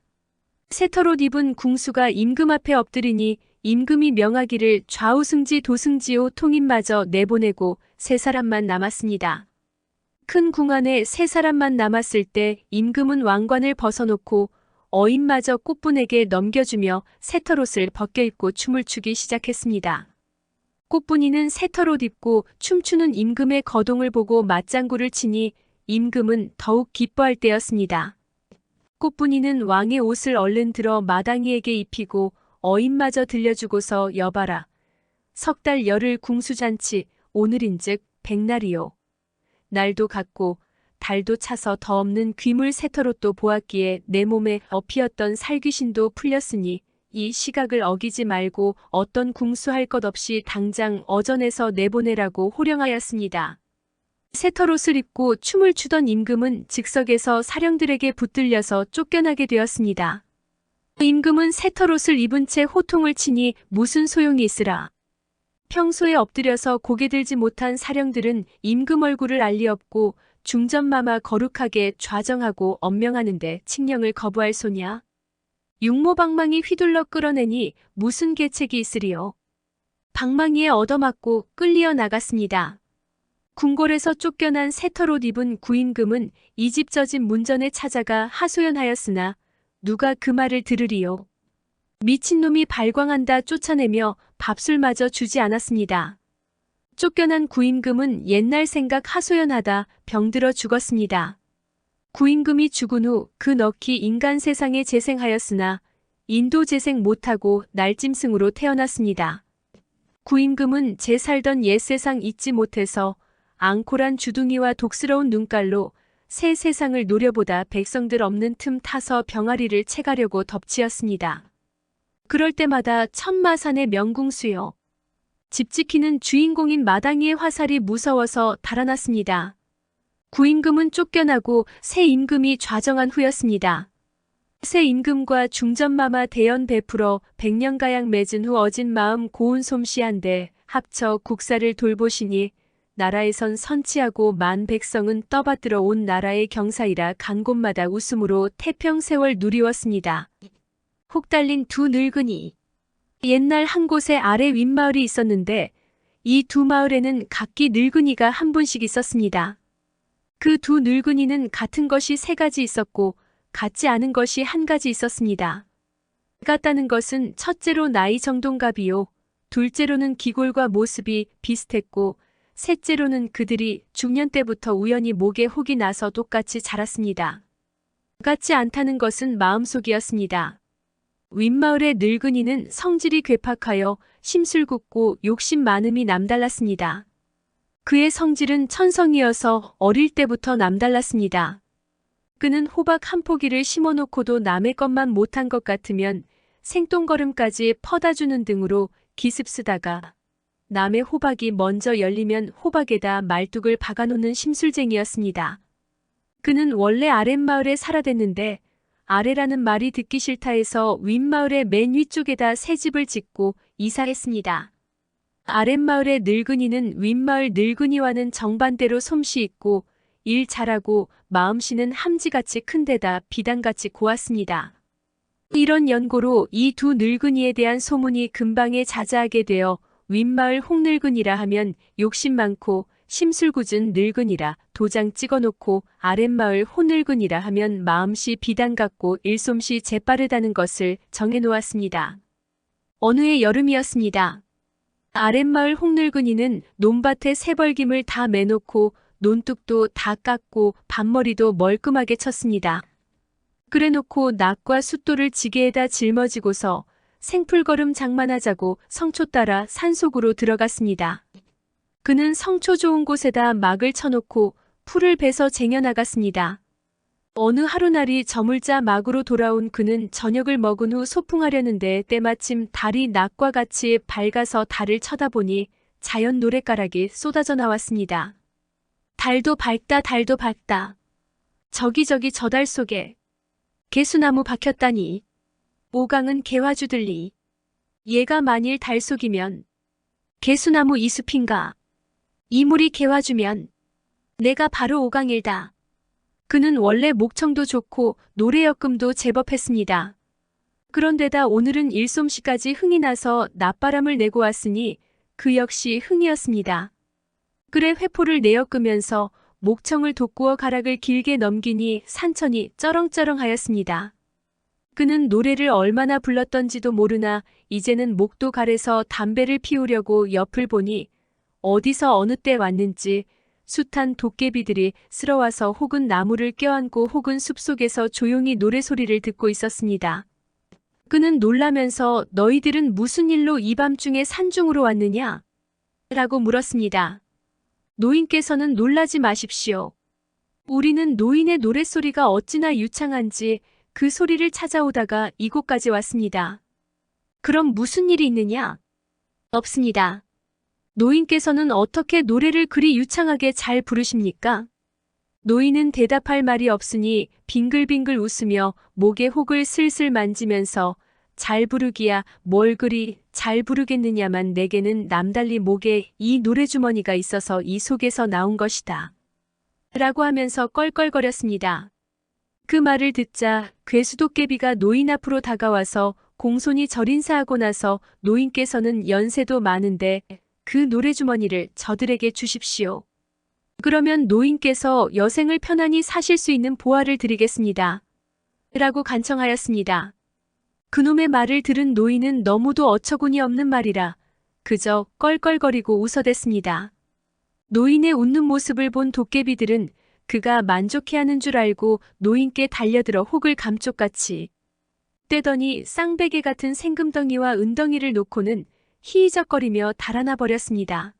새털옷 입은 궁수가 임금 앞에 엎드리니 임금이 명하기를 좌우승지 도승지호 통인마저 내보내고 세 사람만 남았습니다. 큰 궁 안에 세 사람만 남았을 때 임금은 왕관을 벗어놓고 어인마저 꽃분에게 넘겨주며 새털옷을 벗겨입고 춤을 추기 시작했습니다. 꽃분이는 새털옷 입고 춤추는 임금의 거동을 보고 맞장구를 치니 임금은 더욱 기뻐할 때였습니다. 꽃분이는 왕의 옷을 얼른 들어 마당이에게 입히고 어인마저 들려주고서 여봐라. 석 달 열흘 궁수잔치 오늘인즉 백날이요. 날도 같고 달도 차서 더 없는 귀물 새털옷도 보았기에 내 몸에 엎이었던 살귀신도 풀렸으니 이 시각을 어기지 말고 어떤 궁수할 것 없이 당장 어전에서 내보내라고 호령하였습니다. 새털옷을 입고 춤을 추던 임금은 즉석에서 사령들에게 붙들려서 쫓겨나게 되었습니다. 임금은 새털옷을 입은 채 호통을 치니 무슨 소용이 있으라. 평소에 엎드려서 고개 들지 못한 사령들은 임금 얼굴을 알리엎고 중전마마 거룩하게 좌정하고 엄명하는데 칙령을 거부할 소냐. 육모방망이 휘둘러 끌어내니 무슨 계책이 있으리요. 방망이에 얻어맞고 끌리어 나갔습니다. 궁궐에서 쫓겨난 새털옷 입은 구임금은 이 집 저 집 문전에 찾아가 하소연하였으나 누가 그 말을 들으리요. 미친놈이 발광한다 쫓아내며 밥술마저 주지 않았습니다. 쫓겨난 구임금은 옛날 생각 하소연하다 병들어 죽었습니다. 구임금이 죽은 후 그 넋이 인간 세상에 재생하였으나 인도 재생 못하고 날짐승으로 태어났습니다. 구임금은 제 살던 옛 세상 잊지 못해서 앙콜한 주둥이와 독스러운 눈깔로 새 세상을 노려보다 백성들 없는 틈 타서 병아리를 채가려고 덮치었습니다. 그럴 때마다 천마산의 명궁수요. 집 지키는 주인공인 마당이의 화살이 무서워서 달아났습니다. 구임금은 쫓겨나고 새 임금이 좌정한 후였습니다. 새 임금과 중전마마 대연 베풀어 100년가량 맺은 후 어진 마음 고운 솜씨한데 합쳐 국사를 돌보시니 나라에선 선치하고 만 백성은 떠받들어 온 나라의 경사이라 간 곳마다 웃음으로 태평세월 누리웠습니다. 혹 달린 두 늙은이. 옛날 한 곳에 아래 윗마을이 있었는데 이 두 마을에는 각기 늙은이가 한 분씩 있었습니다. 그 두 늙은이는 같은 것이 세 가지 있었고 같지 않은 것이 한 가지 있었습니다. 같다는 것은 첫째로 나이 정동갑이요. 둘째로는 기골과 모습이 비슷했고 셋째로는 그들이 중년 때부터 우연히 목에 혹이 나서 똑같이 자랐습니다. 같지 않다는 것은 마음속이었습니다. 윗마을의 늙은이는 성질이 괴팍하여 심술궂고 욕심 많음이 남달랐습니다. 그의 성질은 천성이어서 어릴 때부터 남달랐습니다. 그는 호박 한 포기를 심어놓고도 남의 것만 못한 것 같으면 생똥거름까지 퍼다주는 등으로 기습쓰다가 남의 호박이 먼저 열리면 호박에다 말뚝을 박아놓는 심술쟁이였습니다. 그는 원래 아랫마을에 살아댔는데 아래라는 말이 듣기 싫다 해서 윗마을의 맨 위쪽에다 새 집을 짓고 이사했습니다. 아랫마을의 늙은이는 윗마을 늙은이와는 정반대로 솜씨 있고 일 잘하고 마음씨는 함지같이 큰 데다 비단같이 고왔습니다. 이런 연고로 이 두 늙은이에 대한 소문이 금방에 자자하게 되어 윗마을 홍늙은이라 하면 욕심 많고 심술궂은 늙은이라 도장 찍어놓고 아랫마을 호늙은이라 하면 마음씨 비단 같고 일솜씨 재빠르다는 것을 정해놓았습니다. 어느 해 여름이었습니다. 아랫마을 홍늙은이는 논밭에 새벌김을 다 매놓고 논뚝도 다 깎고 밭머리도 멀끔하게 쳤습니다. 그래놓고 낙과 숫돌을 지게에다 짊어지고서 생풀걸음 장만하자고 성초 따라 산속으로 들어갔습니다. 그는 성초 좋은 곳에다 막을 쳐놓고 풀을 베서 쟁여나갔습니다. 어느 하루날이 저물자 막으로 돌아온 그는 저녁을 먹은 후 소풍하려는데 때마침 달이 낮과 같이 밝아서 달을 쳐다보니 자연 노랫가락이 쏟아져 나왔습니다. 달도 밝다 달도 밝다. 저기저기 저 달 속에 개수나무 박혔다니. 오강은 개화주들리. 얘가 만일 달 속이면 개수나무 이숲인가. 이물이 개화주면 내가 바로 오강일다. 그는 원래 목청도 좋고 노래역금도 제법 했습니다. 그런데다 오늘은 일솜씨까지 흥이 나서 낮바람을 내고 왔으니 그 역시 흥이었습니다. 그래 회포를 내엮으면서 목청을 돋구어 가락을 길게 넘기니 산천이 쩌렁쩌렁하였습니다. 그는 노래를 얼마나 불렀던지도 모르나 이제는 목도 가래서 담배를 피우려고 옆을 보니 어디서 어느 때 왔는지 숱한 도깨비들이 쓸어와서 혹은 나무를 껴안고 혹은 숲속에서 조용히 노래소리를 듣고 있었습니다. 그는 놀라면서 너희들은 무슨 일로 이 밤중에 산중으로 왔느냐? 라고 물었습니다. 노인께서는 놀라지 마십시오. 우리는 노인의 노랫소리가 어찌나 유창한지 그 소리를 찾아오다가 이곳까지 왔습니다. 그럼 무슨 일이 있느냐? 없습니다. 노인께서는 어떻게 노래를 그리 유창하게 잘 부르십니까? 노인은 대답할 말이 없으니 빙글빙글 웃으며 목에 혹을 슬슬 만지면서 잘 부르기야 뭘 그리 잘 부르겠느냐만 내게는 남달리 목에 이 노래주머니가 있어서 이 속에서 나온 것이다. 라고 하면서 껄껄거렸습니다. 그 말을 듣자 괴수도깨비가 노인 앞으로 다가와서 공손히 절인사하고 나서 노인께서는 연세도 많은데 그 노래주머니를 저들에게 주십시오. 그러면 노인께서 여생을 편안히 사실 수 있는 보화를 드리겠습니다. 라고 간청하였습니다. 그놈의 말을 들은 노인은 너무도 어처구니 없는 말이라 그저 껄껄거리고 웃어댔습니다. 노인의 웃는 모습을 본 도깨비들은 그가 만족해하는 줄 알고 노인께 달려들어 혹을 감쪽같이 떼더니 쌍베개 같은 생금덩이와 은덩이를 놓고는 희희적거리며 달아나 버렸습니다.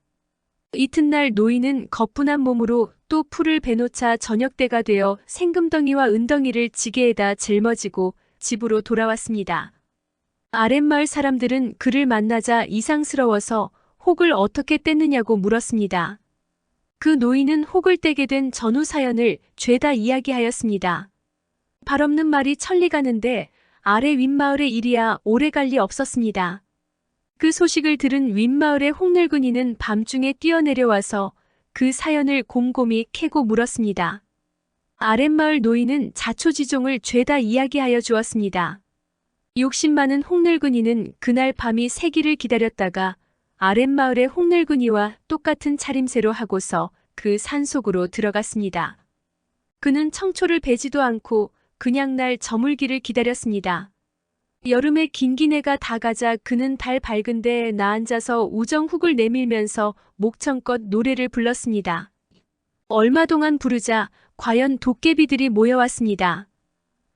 이튿날 노인은 거뿐한 몸으로 또 풀을 베놓자 저녁때가 되어 생금덩이와 은덩이를 지게에다 짊어지고 집으로 돌아왔습니다. 아랫마을 사람들은 그를 만나자 이상스러워서 혹을 어떻게 뗐느냐고 물었습니다. 그 노인은 혹을 떼게 된 전후 사연을 죄다 이야기하였습니다. 발없는 말이 천리 가는데 아래 윗마을의 일이야 오래 갈 리 없었습니다. 그 소식을 들은 윗마을의 홍늙은이는 밤중에 뛰어내려와서 그 사연을 곰곰이 캐고 물었습니다. 아랫마을 노인은 자초지종을 죄다 이야기하여 주었습니다. 욕심 많은 홍늙은이는 그날 밤이 새기를 기다렸다가 아랫마을의 홍늙은이와 똑같은 차림새로 하고서 그 산속으로 들어갔습니다. 그는 청초를 베지도 않고 그냥 날 저물기를 기다렸습니다. 여름에 긴기내가 다 가자 그는 달 밝은 데에 나앉아서 우정훅을 내밀면서 목청껏 노래를 불렀습니다. 얼마 동안 부르자 과연 도깨비들이 모여왔습니다.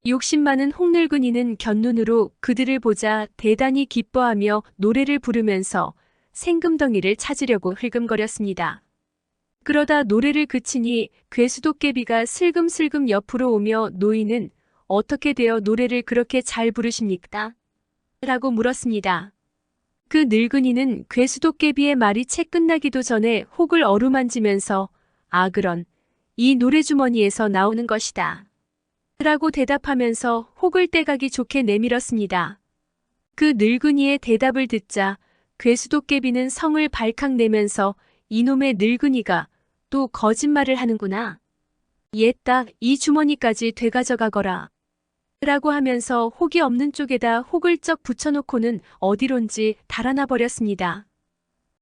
욕심 많은 홍늙은이는 곁눈으로 그들을 보자 대단히 기뻐하며 노래를 부르면서 생금덩이를 찾으려고 흘금거렸습니다. 그러다 노래를 그치니 괴수도깨비가 슬금슬금 옆으로 오며 노인은 어떻게 되어 노래를 그렇게 잘 부르십니까? 라고 물었습니다. 그 늙은이는 괴수도깨비의 말이 채 끝나기도 전에 혹을 어루만지면서 아 그런 이 노래주머니에서 나오는 것이다. 라고 대답하면서 혹을 떼가기 좋게 내밀었습니다. 그 늙은이의 대답을 듣자 괴수도깨비는 성을 발칵 내면서 이놈의 늙은이가 또 거짓말을 하는구나. 옛딱 이 주머니까지 되가져가거라. 라고 하면서 혹이 없는 쪽에다 혹을 쩍 붙여놓고는 어디론지 달아나 버렸습니다.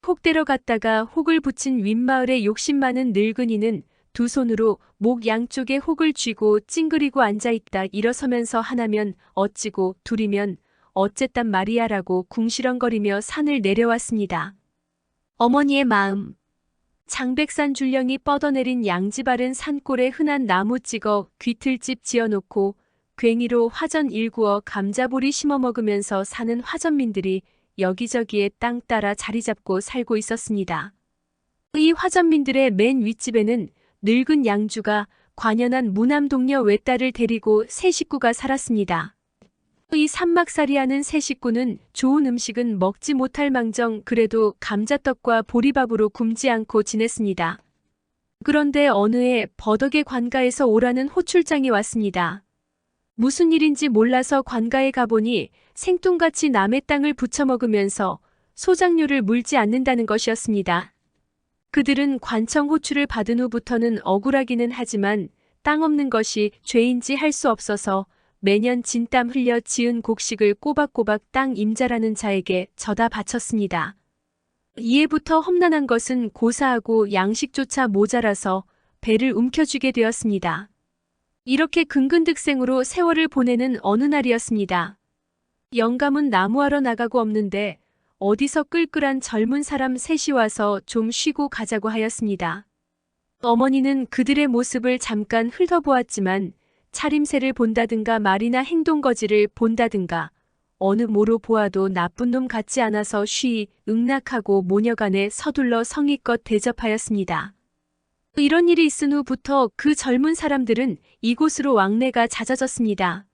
혹대러 갔다가 혹을 붙인 윗마을에 욕심 많은 늙은이는 두 손으로 목 양쪽에 혹을 쥐고 찡그리고 앉아있다 일어서면서 하나면 어찌고 둘이면 어쨌단 말이야라고 궁시렁거리며 산을 내려왔습니다. 어머니의 마음. 장백산 줄령이 뻗어내린 양지바른 산골에 흔한 나무 찍어 귀틀집 지어놓고 괭이로 화전 일구어 감자보리 심어 먹으면서 사는 화전민들이 여기저기에 땅 따라 자리 잡고 살고 있었습니다. 이 화전민들의 맨 윗집에는 늙은 양주가 관연한 무남동녀 외딸을 데리고 세 식구가 살았습니다. 이 산막살이하는 세 식구는 좋은 음식은 먹지 못할 망정 그래도 감자떡과 보리밥으로 굶지 않고 지냈습니다. 그런데 어느 해 버덕의 관가에서 오라는 호출장이 왔습니다. 무슨 일인지 몰라서 관가에 가보니 생뚱같이 남의 땅을 부쳐먹으면서 소작료를 물지 않는다는 것이었습니다. 그들은 관청 호출을 받은 후부터는 억울하기는 하지만 땅 없는 것이 죄인지 할 수 없어서 매년 진땀 흘려 지은 곡식을 꼬박꼬박 땅 임자라는 자에게 져다 바쳤습니다. 이해부터 험난한 것은 고사하고 양식조차 모자라서 배를 움켜쥐게 되었습니다. 이렇게 근근득생으로 세월을 보내는 어느 날이었습니다. 영감은 나무하러 나가고 없는데 어디서 끌끌한 젊은 사람 셋이 와서 좀 쉬고 가자고 하였습니다. 어머니는 그들의 모습을 잠깐 훑어보았지만 차림새를 본다든가 말이나 행동거지를 본다든가 어느 모로 보아도 나쁜 놈 같지 않아서 쉬이 응낙하고 모녀간에 서둘러 성의껏 대접하였습니다. 이런 일이 있은 후부터 그 젊은 사람들은 이곳으로 왕래가 잦아졌습니다.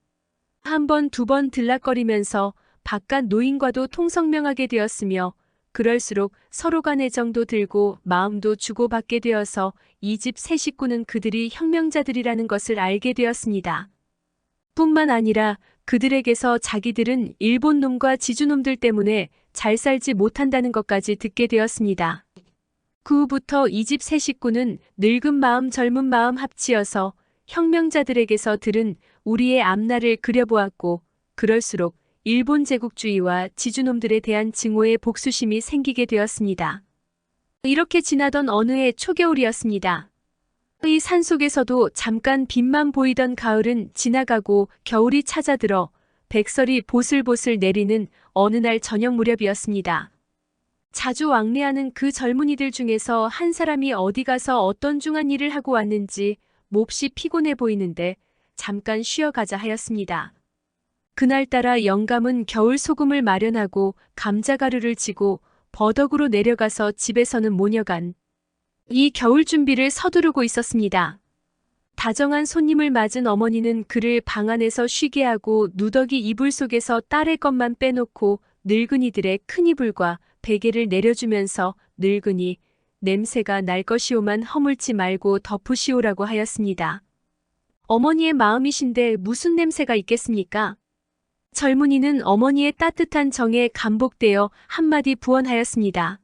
한 번, 두 번 들락거리면서 바깥 노인과도 통성명하게 되었으며 그럴수록 서로 간 애정도 들고 마음도 주고받게 되어서 이 집 세 식구는 그들이 혁명자들이라는 것을 알게 되었습니다. 뿐만 아니라 그들에게서 자기들은 일본 놈과 지주놈들 때문에 잘 살지 못한다는 것까지 듣게 되었습니다. 그 후부터 이 집 세 식구는 늙은 마음 젊은 마음 합치어서 혁명자들에게서 들은 우리의 앞날을 그려보았고 그럴수록 일본 제국주의와 지주놈들에 대한 증오의 복수심이 생기게 되었습니다. 이렇게 지나던 어느 해 초겨울이었습니다. 이 산속에서도 잠깐 빛만 보이던 가을은 지나가고 겨울이 찾아들어 백설이 보슬보슬 내리는 어느 날 저녁 무렵이었습니다. 자주 왕래하는 그 젊은이들 중에서 한 사람이 어디 가서 어떤 중한 일을 하고 왔는지 몹시 피곤해 보이는데 잠깐 쉬어가자 하였습니다. 그날따라 영감은 겨울 소금을 마련하고 감자가루를 지고 버덕으로 내려가서 집에서는 모녀간 이 겨울 준비를 서두르고 있었습니다. 다정한 손님을 맞은 어머니는 그를 방 안에서 쉬게 하고 누더기 이불 속에서 딸의 것만 빼놓고 늙은이들의 큰 이불과 베개를 내려주면서 늙은이 냄새가 날 것이오만 허물지 말고 덮으시오라고 하였습니다. 어머니의 마음이신데 무슨 냄새가 있겠습니까? 젊은이는 어머니의 따뜻한 정에 감복되어 한마디 부언하였습니다.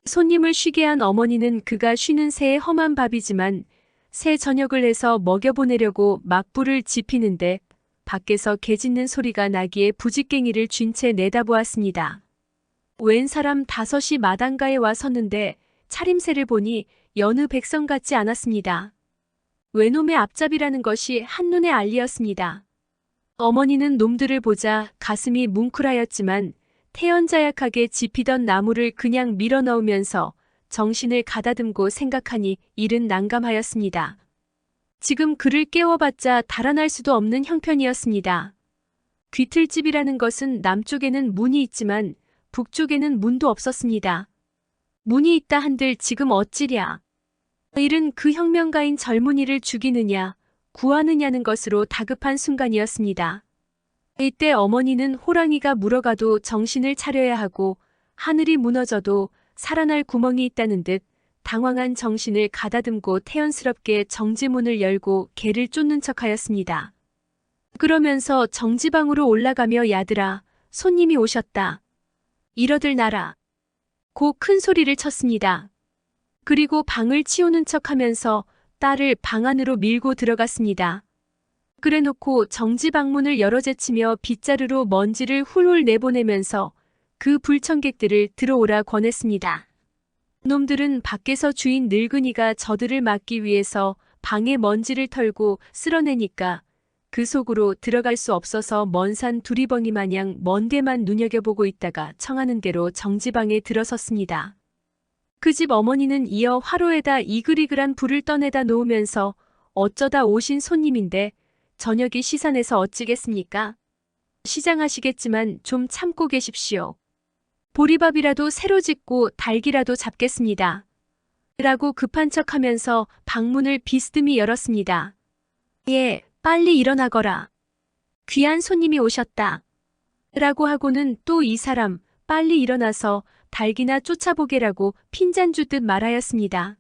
손님을 쉬게 한 어머니는 그가 쉬는 새의 험한 밥이지만 새 저녁을 해서 먹여보내려고 막불을 지피는데 밖에서 개 짖는 소리가 나기에 부직갱이를 쥔 채 내다보았습니다. 웬 사람 다섯이 마당가에 와 섰는데 차림새를 보니 여느 백성 같지 않았습니다. 외놈의 앞잡이라는 것이 한눈에 알리었습니다. 어머니는 놈들을 보자 가슴이 뭉클하였지만 태연자약하게 짚이던 나무를 그냥 밀어넣으면서 정신을 가다듬고 생각하니 일은 난감하였습니다. 지금 그를 깨워봤자 달아날 수도 없는 형편이었습니다. 귀틀집이라는 것은 남쪽에는 문이 있지만 북쪽에는 문도 없었습니다. 문이 있다 한들 지금 어찌랴. 일은 그 혁명가인 젊은이를 죽이느냐 구하느냐는 것으로 다급한 순간이었습니다. 이때 어머니는 호랑이가 물어가도 정신을 차려야 하고 하늘이 무너져도 살아날 구멍이 있다는 듯 당황한 정신을 가다듬고 태연스럽게 정지문을 열고 개를 쫓는 척하였습니다. 그러면서 정지방으로 올라가며 야들아 손님이 오셨다. 이러들 나라. 고 큰 소리를 쳤습니다. 그리고 방을 치우는 척하면서 딸을 방 안으로 밀고 들어갔습니다. 그래놓고 정지방문을 열어제치며 빗자루로 먼지를 훌훌 내보내면서 그 불청객들을 들어오라 권했습니다. 놈들은 밖에서 주인 늙은이가 저들을 막기 위해서 방에 먼지를 털고 쓸어내니까 그 속으로 들어갈 수 없어서 먼 산 두리번이 마냥 먼 데만 눈여겨보고 있다가 청하는 대로 정지방에 들어섰습니다. 그 집 어머니는 이어 화로에다 이글이글한 불을 떠내다 놓으면서 어쩌다 오신 손님인데 저녁이 시산해서 어찌겠습니까? 시장하시겠지만 좀 참고 계십시오. 보리밥이라도 새로 짓고 닭이라도 잡겠습니다. 라고 급한 척하면서 방문을 비스듬히 열었습니다. 예, 빨리 일어나거라. 귀한 손님이 오셨다. 라고 하고는 또 이 사람 빨리 일어나서 닭이나 쫓아보게라고 핀잔 주듯 말하였습니다.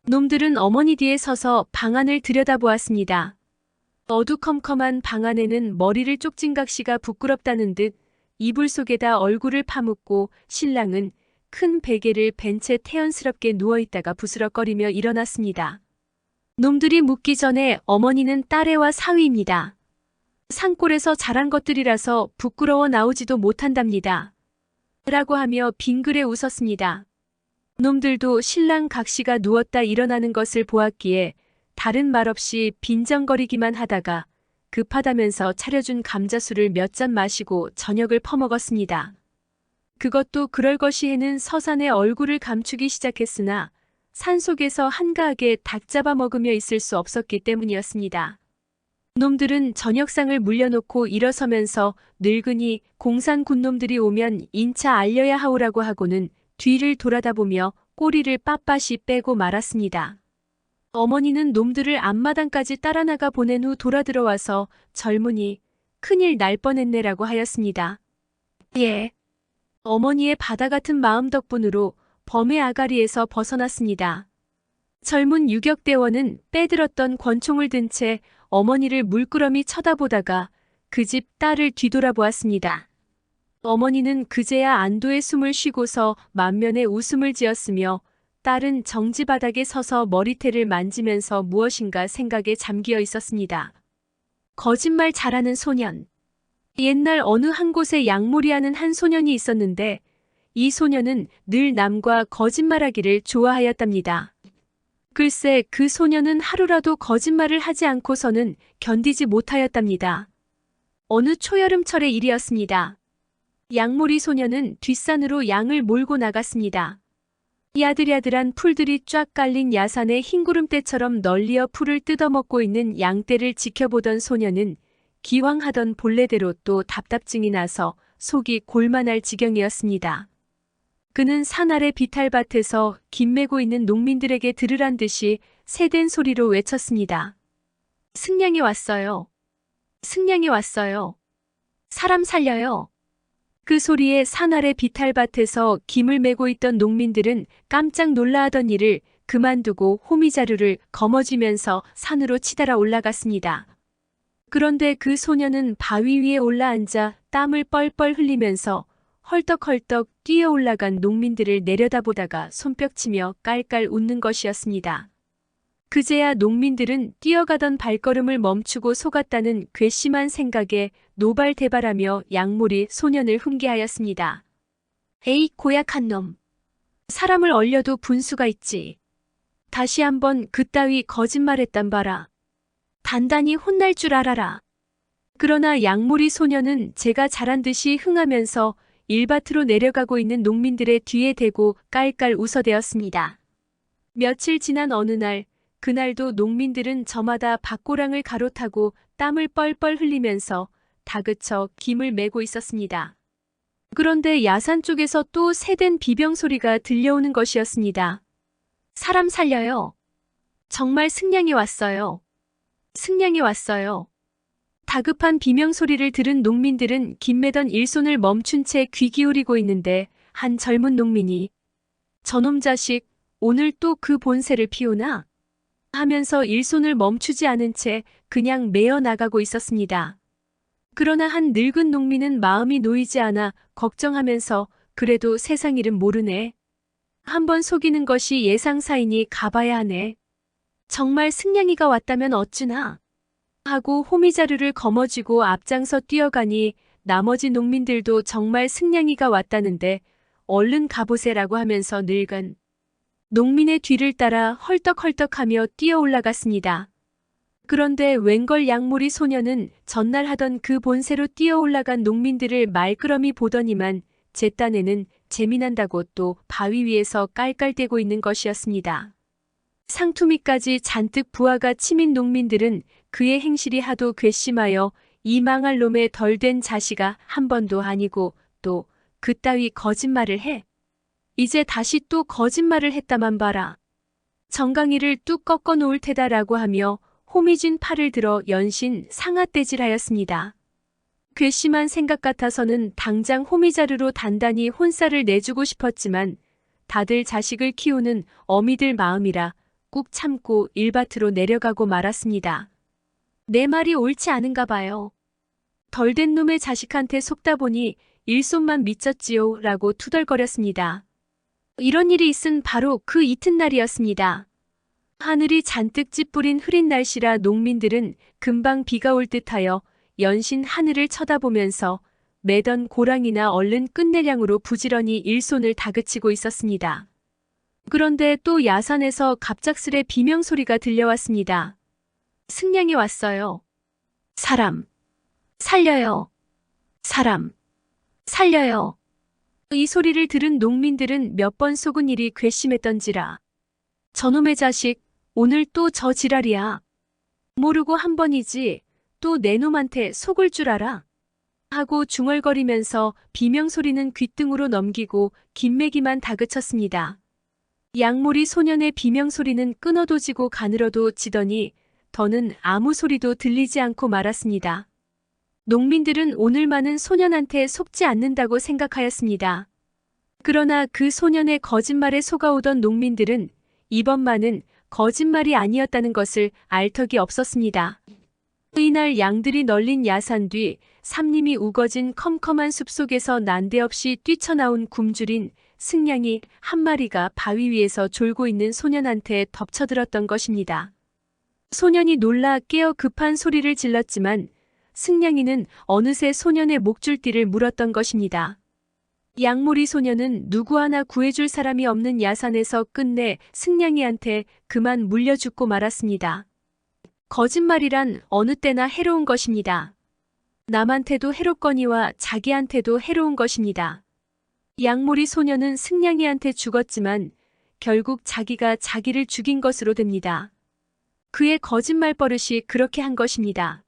놈들은 어머니 뒤에 서서 방 안을 들여다보았습니다. 어두컴컴한 방 안에는 머리를 쪽진 각시가 부끄럽다는 듯 이불 속에다 얼굴을 파묻고 신랑은 큰 베개를 벤 채 태연스럽게 누워있다가 부스럭거리며 일어났습니다. 놈들이 묻기 전에 어머니는 딸애와 사위입니다. 산골에서 자란 것들이라서 부끄러워 나오지도 못한답니다. 라고 하며 빙그레 웃었습니다. 놈들도 신랑 각시가 누웠다 일어나는 것을 보았기에 다른 말 없이 빈정거리기만 하다가 급하다면서 차려준 감자술을 몇 잔 마시고 저녁을 퍼먹었습니다. 그것도 그럴 것이에는 서산의 얼굴을 감추기 시작했으나 산속에서 한가하게 닭 잡아 먹으며 있을 수 없었기 때문이었습니다. 놈들은 저녁상을 물려놓고 일어서면서 늙은이 공산 군놈들이 오면 인차 알려야 하오라고 하고는 뒤를 돌아다보며 꼬리를 빳빳이 빼고 말았습니다. 어머니는 놈들을 앞마당까지 따라 나가 보낸 후 돌아들어와서 젊은이 큰일 날 뻔했네라고 하였습니다. 예. 어머니의 바다 같은 마음 덕분으로 범의 아가리에서 벗어났습니다. 젊은 유격대원은 빼들었던 권총을 든 채 어머니를 물끄러미 쳐다보다가 그 집 딸을 뒤돌아보았습니다. 어머니는 그제야 안도의 숨을 쉬고서 만면에 웃음을 지었으며 딸은 정지바닥에 서서 머리태를 만지면서 무엇인가 생각에 잠기어 있었습니다. 거짓말 잘하는 소년. 옛날 어느 한 곳에 양몰이하는 한 소년이 있었는데 이 소년은 늘 남과 거짓말하기를 좋아하였답니다. 글쎄 그 소년은 하루라도 거짓말을 하지 않고서는 견디지 못하였답니다. 어느 초여름철의 일이었습니다. 양몰이 소년은 뒷산으로 양을 몰고 나갔습니다. 야들야들한 풀들이 쫙 깔린 야산의 흰구름대처럼 널리어 풀을 뜯어먹고 있는 양떼를 지켜보던 소년은 기왕하던 본래대로 또 답답증이 나서 속이 골만할 지경이었습니다. 그는 산 아래 비탈밭에서 김 메고 있는 농민들에게 들으란 듯이 새된 소리로 외쳤습니다. 승냥이 왔어요. 승냥이 왔어요. 사람 살려요. 그 소리에 산 아래 비탈밭에서 김을 메고 있던 농민들은 깜짝 놀라하던 일을 그만두고 호미자루를 거머쥐면서 산으로 치달아 올라갔습니다. 그런데 그 소녀는 바위 위에 올라앉아 땀을 뻘뻘 흘리면서 헐떡헐떡 뛰어 올라간 농민들을 내려다보다가 손뼉치며 깔깔 웃는 것이었습니다. 그제야 농민들은 뛰어가던 발걸음을 멈추고 속았다는 괘씸한 생각에 노발대발하며 양몰이 소년을 훈계하였습니다. 에이 고약한 놈. 사람을 얼려도 분수가 있지. 다시 한번 그따위 거짓말했단 바라. 단단히 혼날 줄 알아라. 그러나 양몰이 소년은 제가 잘한 듯이 흥하면서 일밭으로 내려가고 있는 농민들의 뒤에 대고 깔깔 웃어대었습니다. 며칠 지난 어느 날, 그날도 농민들은 저마다 밭고랑을 가로타고 땀을 뻘뻘 흘리면서 다그쳐 김을 메고 있었습니다. 그런데 야산 쪽에서 또 새된 비병 소리가 들려오는 것이었습니다. 사람 살려요. 정말 승냥이 왔어요. 승냥이 왔어요. 다급한 비명 소리를 들은 농민들은 김 매던 일손을 멈춘 채 귀 기울이고 있는데 한 젊은 농민이 저놈 자식 오늘 또 그 본세를 피우나? 하면서 일손을 멈추지 않은 채 그냥 메어 나가고 있었습니다. 그러나 한 늙은 농민은 마음이 놓이지 않아 걱정하면서 그래도 세상 일은 모르네. 한번 속이는 것이 예상사이니 가봐야 하네. 정말 승냥이가 왔다면 어찌나? 하고 호미자루를 거머쥐고 앞장서 뛰어가니 나머지 농민들도 정말 승냥이가 왔다는데 얼른 가보세라고 하면서 늙은 농민의 뒤를 따라 헐떡헐떡하며 뛰어 올라갔습니다. 그런데 웬걸 양몰이 소녀는 전날 하던 그 본세로 뛰어 올라간 농민들을 말끄러미 보더니만 제 딴에는 재미난다고 또 바위 위에서 깔깔대고 있는 것이었습니다. 상투미까지 잔뜩 부하가 치민 농민들은 그의 행실이 하도 괘씸하여 이 망할 놈의 덜된 자식아 한 번도 아니고 또 그따위 거짓말을 해. 이제 다시 또 거짓말을 했다만 봐라. 정강이를 뚝 꺾어 놓을 테다라고 하며 호미진 팔을 들어 연신 상아떼질하였습니다. 괘씸한 생각 같아서는 당장 호미자루로 단단히 혼살을 내주고 싶었지만 다들 자식을 키우는 어미들 마음이라 꾹 참고 일밭으로 내려가고 말았습니다. 내 말이 옳지 않은가 봐요. 덜된 놈의 자식한테 속다 보니 일손만 미쳤지요 라고 투덜거렸습니다. 이런 일이 있은 바로 그 이튿날이었습니다. 하늘이 잔뜩 찌푸린 흐린 날씨라 농민들은 금방 비가 올 듯하여 연신 하늘을 쳐다보면서 매던 고랑이나 얼른 끝내량으로 부지런히 일손을 다그치고 있었습니다. 그런데 또 야산에서 갑작스레 비명소리가 들려왔습니다. 승냥이 왔어요. 사람, 살려요. 사람, 살려요. 이 소리를 들은 농민들은 몇 번 속은 일이 괘씸했던지라. 저놈의 자식, 오늘 또 저 지랄이야. 모르고 한 번이지 또 내 놈한테 속을 줄 알아. 하고 중얼거리면서 비명소리는 귓등으로 넘기고 김매기만 다그쳤습니다. 양모리 소년의 비명소리는 끊어도 지고 가늘어도 지더니 더는 아무 소리도 들리지 않고 말았습니다. 농민들은 오늘만은 소년한테 속지 않는다고 생각하였습니다. 그러나 그 소년의 거짓말에 속아오던 농민들은 이번만은 거짓말이 아니었다는 것을 알 턱이 없었습니다. 이날 양들이 널린 야산 뒤 삼림이 우거진 컴컴한 숲속에서 난데없이 뛰쳐나온 굶주린 승냥이 한 마리가 바위 위에서 졸고 있는 소년한테 덮쳐들었던 것입니다. 소년이 놀라 깨어 급한 소리를 질렀지만 승냥이는 어느새 소년의 목줄띠를 물었던 것입니다. 양모리 소년은 누구 하나 구해줄 사람이 없는 야산에서 끝내 승냥이한테 그만 물려 죽고 말았습니다. 거짓말이란 어느 때나 해로운 것입니다. 남한테도 해롭거니와 자기한테도 해로운 것입니다. 양모리 소년은 승냥이한테 죽었지만 결국 자기가 자기를 죽인 것으로 됩니다. 그의 거짓말 버릇이 그렇게 한 것입니다.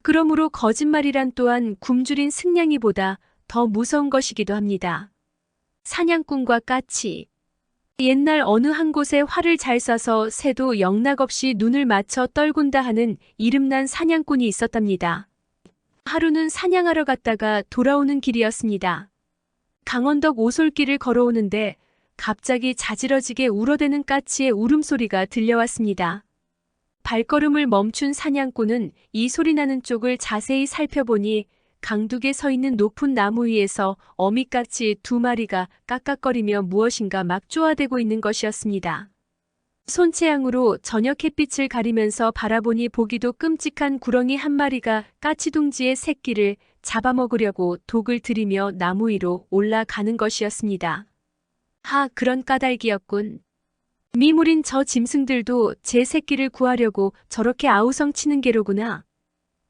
그러므로 거짓말이란 또한 굶주린 승냥이보다 더 무서운 것이기도 합니다. 사냥꾼과 까치. 옛날 어느 한 곳에 활을 잘 쏴서 새도 영락없이 눈을 맞춰 떨군다 하는 이름난 사냥꾼이 있었답니다. 하루는 사냥하러 갔다가 돌아오는 길이었습니다. 강원덕 오솔길을 걸어오는데 갑자기 자지러지게 울어대는 까치의 울음소리가 들려왔습니다. 발걸음을 멈춘 사냥꾼은 이 소리나는 쪽을 자세히 살펴보니 강둑에 서 있는 높은 나무 위에서 어미까치 2마리가 깍깍거리며 무엇인가 막 쪼아대고 있는 것이었습니다. 손채양으로 저녁 햇빛을 가리면서 바라보니 보기도 끔찍한 구렁이 한 마리가 까치둥지의 새끼를 잡아먹으려고 독을 들이며 나무 위로 올라가는 것이었습니다. 하, 그런 까닭이었군. 미물인 저 짐승들도 제 새끼를 구하려고 저렇게 아우성치는 게로구나.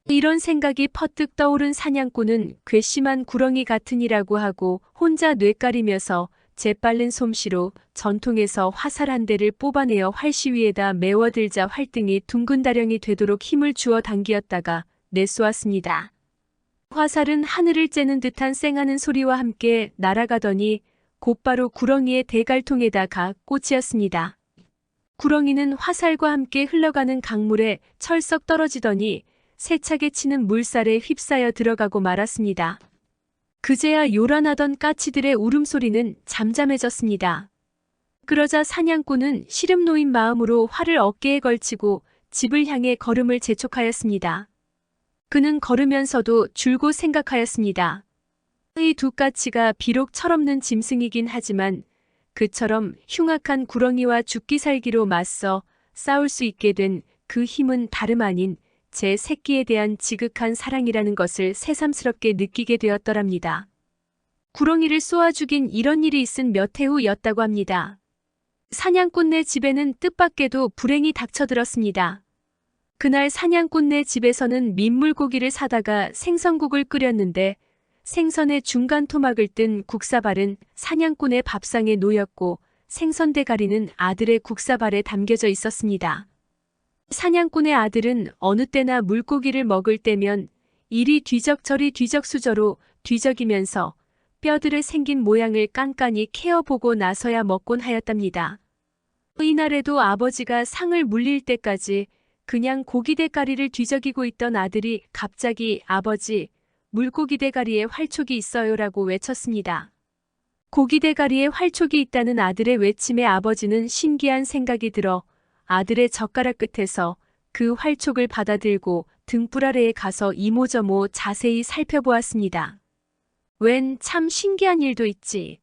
이런 생각이 퍼뜩 떠오른 사냥꾼은 괘씸한 구렁이 같으니라고 하고 혼자 뇌까리면서 재빠른 솜씨로 전통에서 화살 한 대를 뽑아내어 활시 위에다 메워들자 활등이 둥근다령이 되도록 힘을 주어 당기었다가 내쏘았습니다. 화살은 하늘을 째는 듯한 쌩하는 소리와 함께 날아가더니 곧바로 구렁이의 대갈통에다 가 꽂히었습니다. 구렁이는 화살과 함께 흘러가는 강물에 철썩 떨어지더니 세차게 치는 물살에 휩싸여 들어가고 말았습니다. 그제야 요란하던 까치들의 울음소리는 잠잠해졌습니다. 그러자 사냥꾼은 시름 놓인 마음으로 활을 어깨에 걸치고 집을 향해 걸음을 재촉하였습니다. 그는 걸으면서도 줄곧 생각하였습니다. 이 2까치가 비록 철없는 짐승이긴 하지만 그처럼 흉악한 구렁이와 죽기 살기로 맞서 싸울 수 있게 된 그 힘은 다름 아닌 제 새끼에 대한 지극한 사랑이라는 것을 새삼스럽게 느끼게 되었더랍니다. 구렁이를 쏘아 죽인 이런 일이 있은 몇 해 후였다고 합니다. 사냥꾼네 집에는 뜻밖에도 불행이 닥쳐들었습니다. 그날 사냥꾼네 집에서는 민물고기를 사다가 생선국을 끓였는데 생선의 중간 토막을 뜬 국사발은 사냥꾼의 밥상에 놓였고 생선 대가리는 아들의 국사발에 담겨져 있었습니다. 사냥꾼의 아들은 어느 때나 물고기를 먹을 때면 이리 뒤적저리 뒤적수저로 뒤적이면서 뼈들의 생긴 모양을 깐깐히 캐어보고 나서야 먹곤 하였답니다. 이날에도 아버지가 상을 물릴 때까지 그냥 고기 대가리를 뒤적이고 있던 아들이 갑자기 아버지, 물고기 대가리에 활촉이 있어요라고 외쳤습니다. 고기 대가리에 활촉이 있다는 아들의 외침에 아버지는 신기한 생각이 들어 아들의 젓가락 끝에서 그 활촉을 받아들고 등불 아래에 가서 이모저모 자세히 살펴보았습니다. 웬 참 신기한 일도 있지.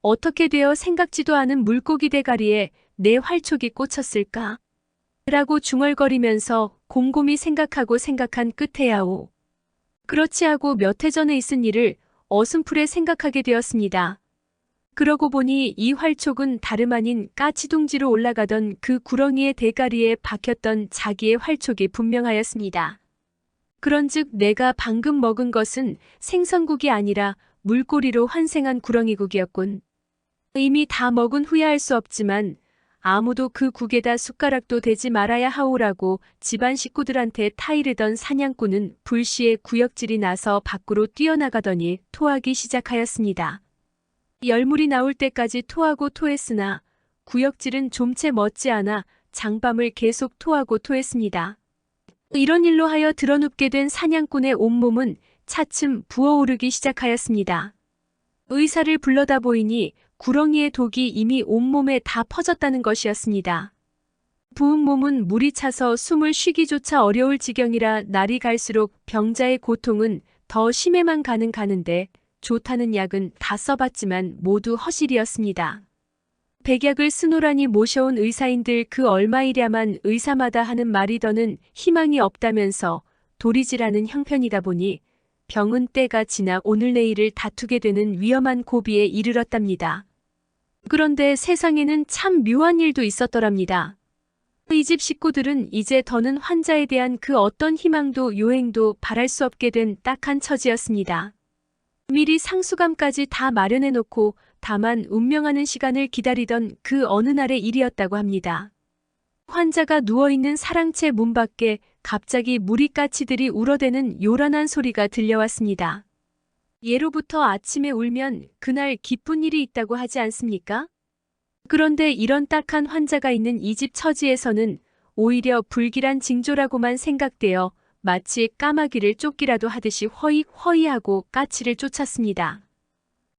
어떻게 되어 생각지도 않은 물고기 대가리에 내 활촉이 꽂혔을까? 라고 중얼거리면서 곰곰이 생각한 끝에야오. 그렇지 하고 몇 해 전에 있은 일을 어슴풀에 생각하게 되었습니다. 그러고 보니 이 활촉은 다름 아닌 까치둥지로 올라가던 그 구렁이의 대가리에 박혔던 자기의 활촉이 분명하였습니다. 그런즉 내가 방금 먹은 것은 생선국이 아니라 물고리로 환생한 구렁이국이었군. 이미 다 먹은 후야 할 수 없지만 아무도 그 국에다 숟가락도 대지 말아야 하오라고 집안 식구들한테 타이르던 사냥꾼은 불시에 구역질이 나서 밖으로 뛰어나가더니 토하기 시작하였습니다. 열물이 나올 때까지 토하고 토했으나 구역질은 좀채 멎지 않아 장밤을 계속 토하고 토했습니다. 이런 일로 하여 드러눕게 된 사냥꾼의 온몸은 차츰 부어오르기 시작하였습니다. 의사를 불러다 보이니 구렁이의 독이 이미 온몸에 다 퍼졌다는 것이었습니다. 부은 몸은 물이 차서 숨을 쉬기조차 어려울 지경이라 날이 갈수록 병자의 고통은 더 심해만 가는데 좋다는 약은 다 써봤지만 모두 허실이었습니다. 백약을 쓰노라니 모셔온 의사인들 그 얼마이랴만 의사마다 하는 말이 더는 희망이 없다면서 도리질하는 형편이다 보니 병은 때가 지나 오늘 내일을 다투게 되는 위험한 고비에 이르렀답니다. 그런데 세상에는 참 묘한 일도 있었더랍니다. 이 집 식구들은 이제 더는 환자에 대한 그 어떤 희망도 요행도 바랄 수 없게 된 딱한 처지였습니다. 미리 상수감까지 다 마련해 놓고 다만 운명하는 시간을 기다리던 그 어느 날의 일이었다고 합니다. 환자가 누워있는 사랑채 문 밖에 갑자기 무리까치들이 울어대는 요란한 소리가 들려왔습니다. 예로부터 아침에 울면 그날 기쁜 일이 있다고 하지 않습니까? 그런데 이런 딱한 환자가 있는 이 집 처지에서는 오히려 불길한 징조라고만 생각되어 마치 까마귀를 쫓기라도 하듯이 허이허이하고 까치를 쫓았습니다.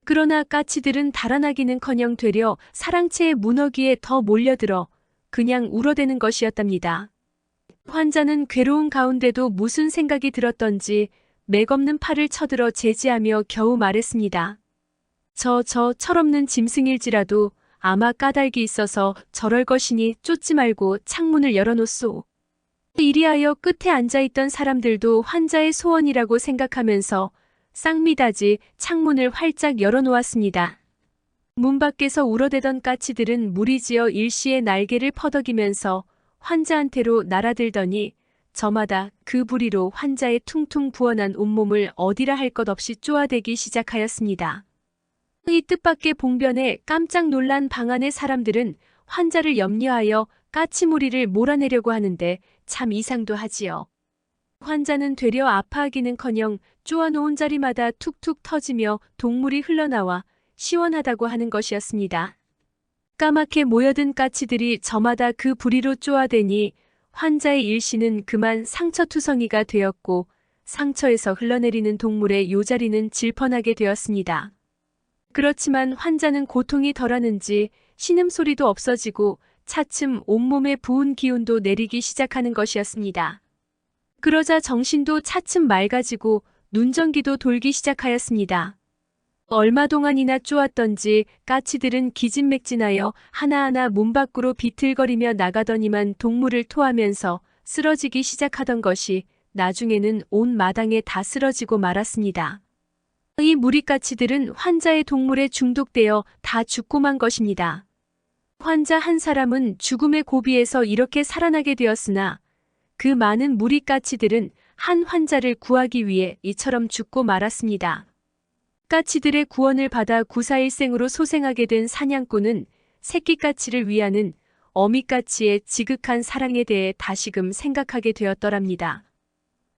그러나 까치들은 달아나기는커녕 되려 사랑채의 문어귀에 더 몰려들어 그냥 울어대는 것이었답니다. 환자는 괴로운 가운데도 무슨 생각이 들었던지 맥없는 팔을 쳐들어 제지하며 겨우 말했습니다. 저 철없는 짐승일지라도 아마 까닭이 있어서 저럴 것이니 쫓지 말고 창문을 열어놓소. 이리하여 끝에 앉아있던 사람들도 환자의 소원이라고 생각하면서 쌍미다지 창문을 활짝 열어놓았습니다. 문 밖에서 울어대던 까치들은 무리지어 일시에 날개를 퍼덕이면서 환자한테로 날아들더니 저마다 그 부리로 환자의 퉁퉁 부어난 온몸을 어디라 할 것 없이 쪼아대기 시작하였습니다. 이 뜻밖의 봉변에 깜짝 놀란 방 안의 사람들은 환자를 염려하여 까치무리를 몰아내려고 하는데 참 이상도 하지요. 환자는 되려 아파하기는커녕 쪼아놓은 자리마다 툭툭 터지며 동물이 흘러나와 시원하다고 하는 것이었습니다. 까맣게 모여든 까치들이 저마다 그 부리로 쪼아대니 환자의 일시는 그만 상처투성이가 되었고 상처에서 흘러내리는 동물의 요자리는 질펀하게 되었습니다. 그렇지만 환자는 고통이 덜하는지 신음소리도 없어지고 차츰 온몸에 부은 기운도 내리기 시작하는 것이었습니다. 그러자 정신도 차츰 맑아지고 눈전기도 돌기 시작하였습니다. 얼마 동안이나 쪼았던지 까치들은 기진맥진하여 하나하나 문 밖으로 비틀거리며 나가더니만 동물을 토하면서 쓰러지기 시작하던 것이 나중에는 온 마당에 다 쓰러지고 말았습니다. 이 무리까치들은 환자의 동물에 중독되어 다 죽고 만 것입니다. 환자 한 사람은 죽음의 고비에서 이렇게 살아나게 되었으나 그 많은 무리까치들은 한 환자를 구하기 위해 이처럼 죽고 말았습니다. 까치들의 구원을 받아 구사일생으로 소생하게 된 사냥꾼은 새끼까치를 위하는 어미까치의 지극한 사랑에 대해 다시금 생각하게 되었더랍니다.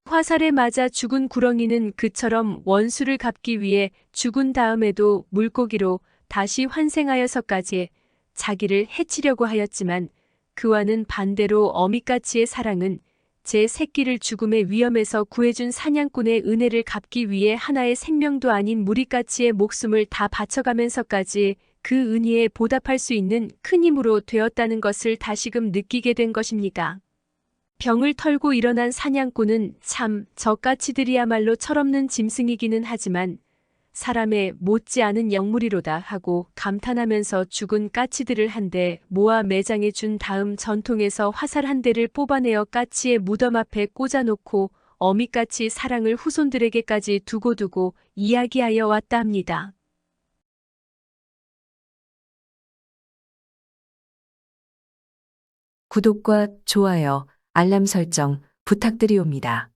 화살에 맞아 죽은 구렁이는 그처럼 원수를 갚기 위해 죽은 다음에도 물고기로 다시 환생하여서까지 자기를 해치려고 하였지만 그와는 반대로 어미까치의 사랑은 제 새끼를 죽음의 위험에서 구해준 사냥꾼의 은혜를 갚기 위해 하나의 생명도 아닌 무리까치의 목숨을 다 바쳐가면서까지 그 은혜에 보답할 수 있는 큰 힘으로 되었다는 것을 다시금 느끼게 된 것입니다. 병을 털고 일어난 사냥꾼은 참 저 까치들이야말로 철없는 짐승이기는 하지만 사람의 못지않은 영물이로다 하고 감탄하면서 죽은 까치들을 한 대 모아 매장해 준 다음 전통에서 화살 한 대를 뽑아내어 까치의 무덤 앞에 꽂아놓고 어미까치 사랑을 후손들에게까지 두고두고 이야기하여 왔다 합니다. 구독과 좋아요, 알람 설정 부탁드리옵니다.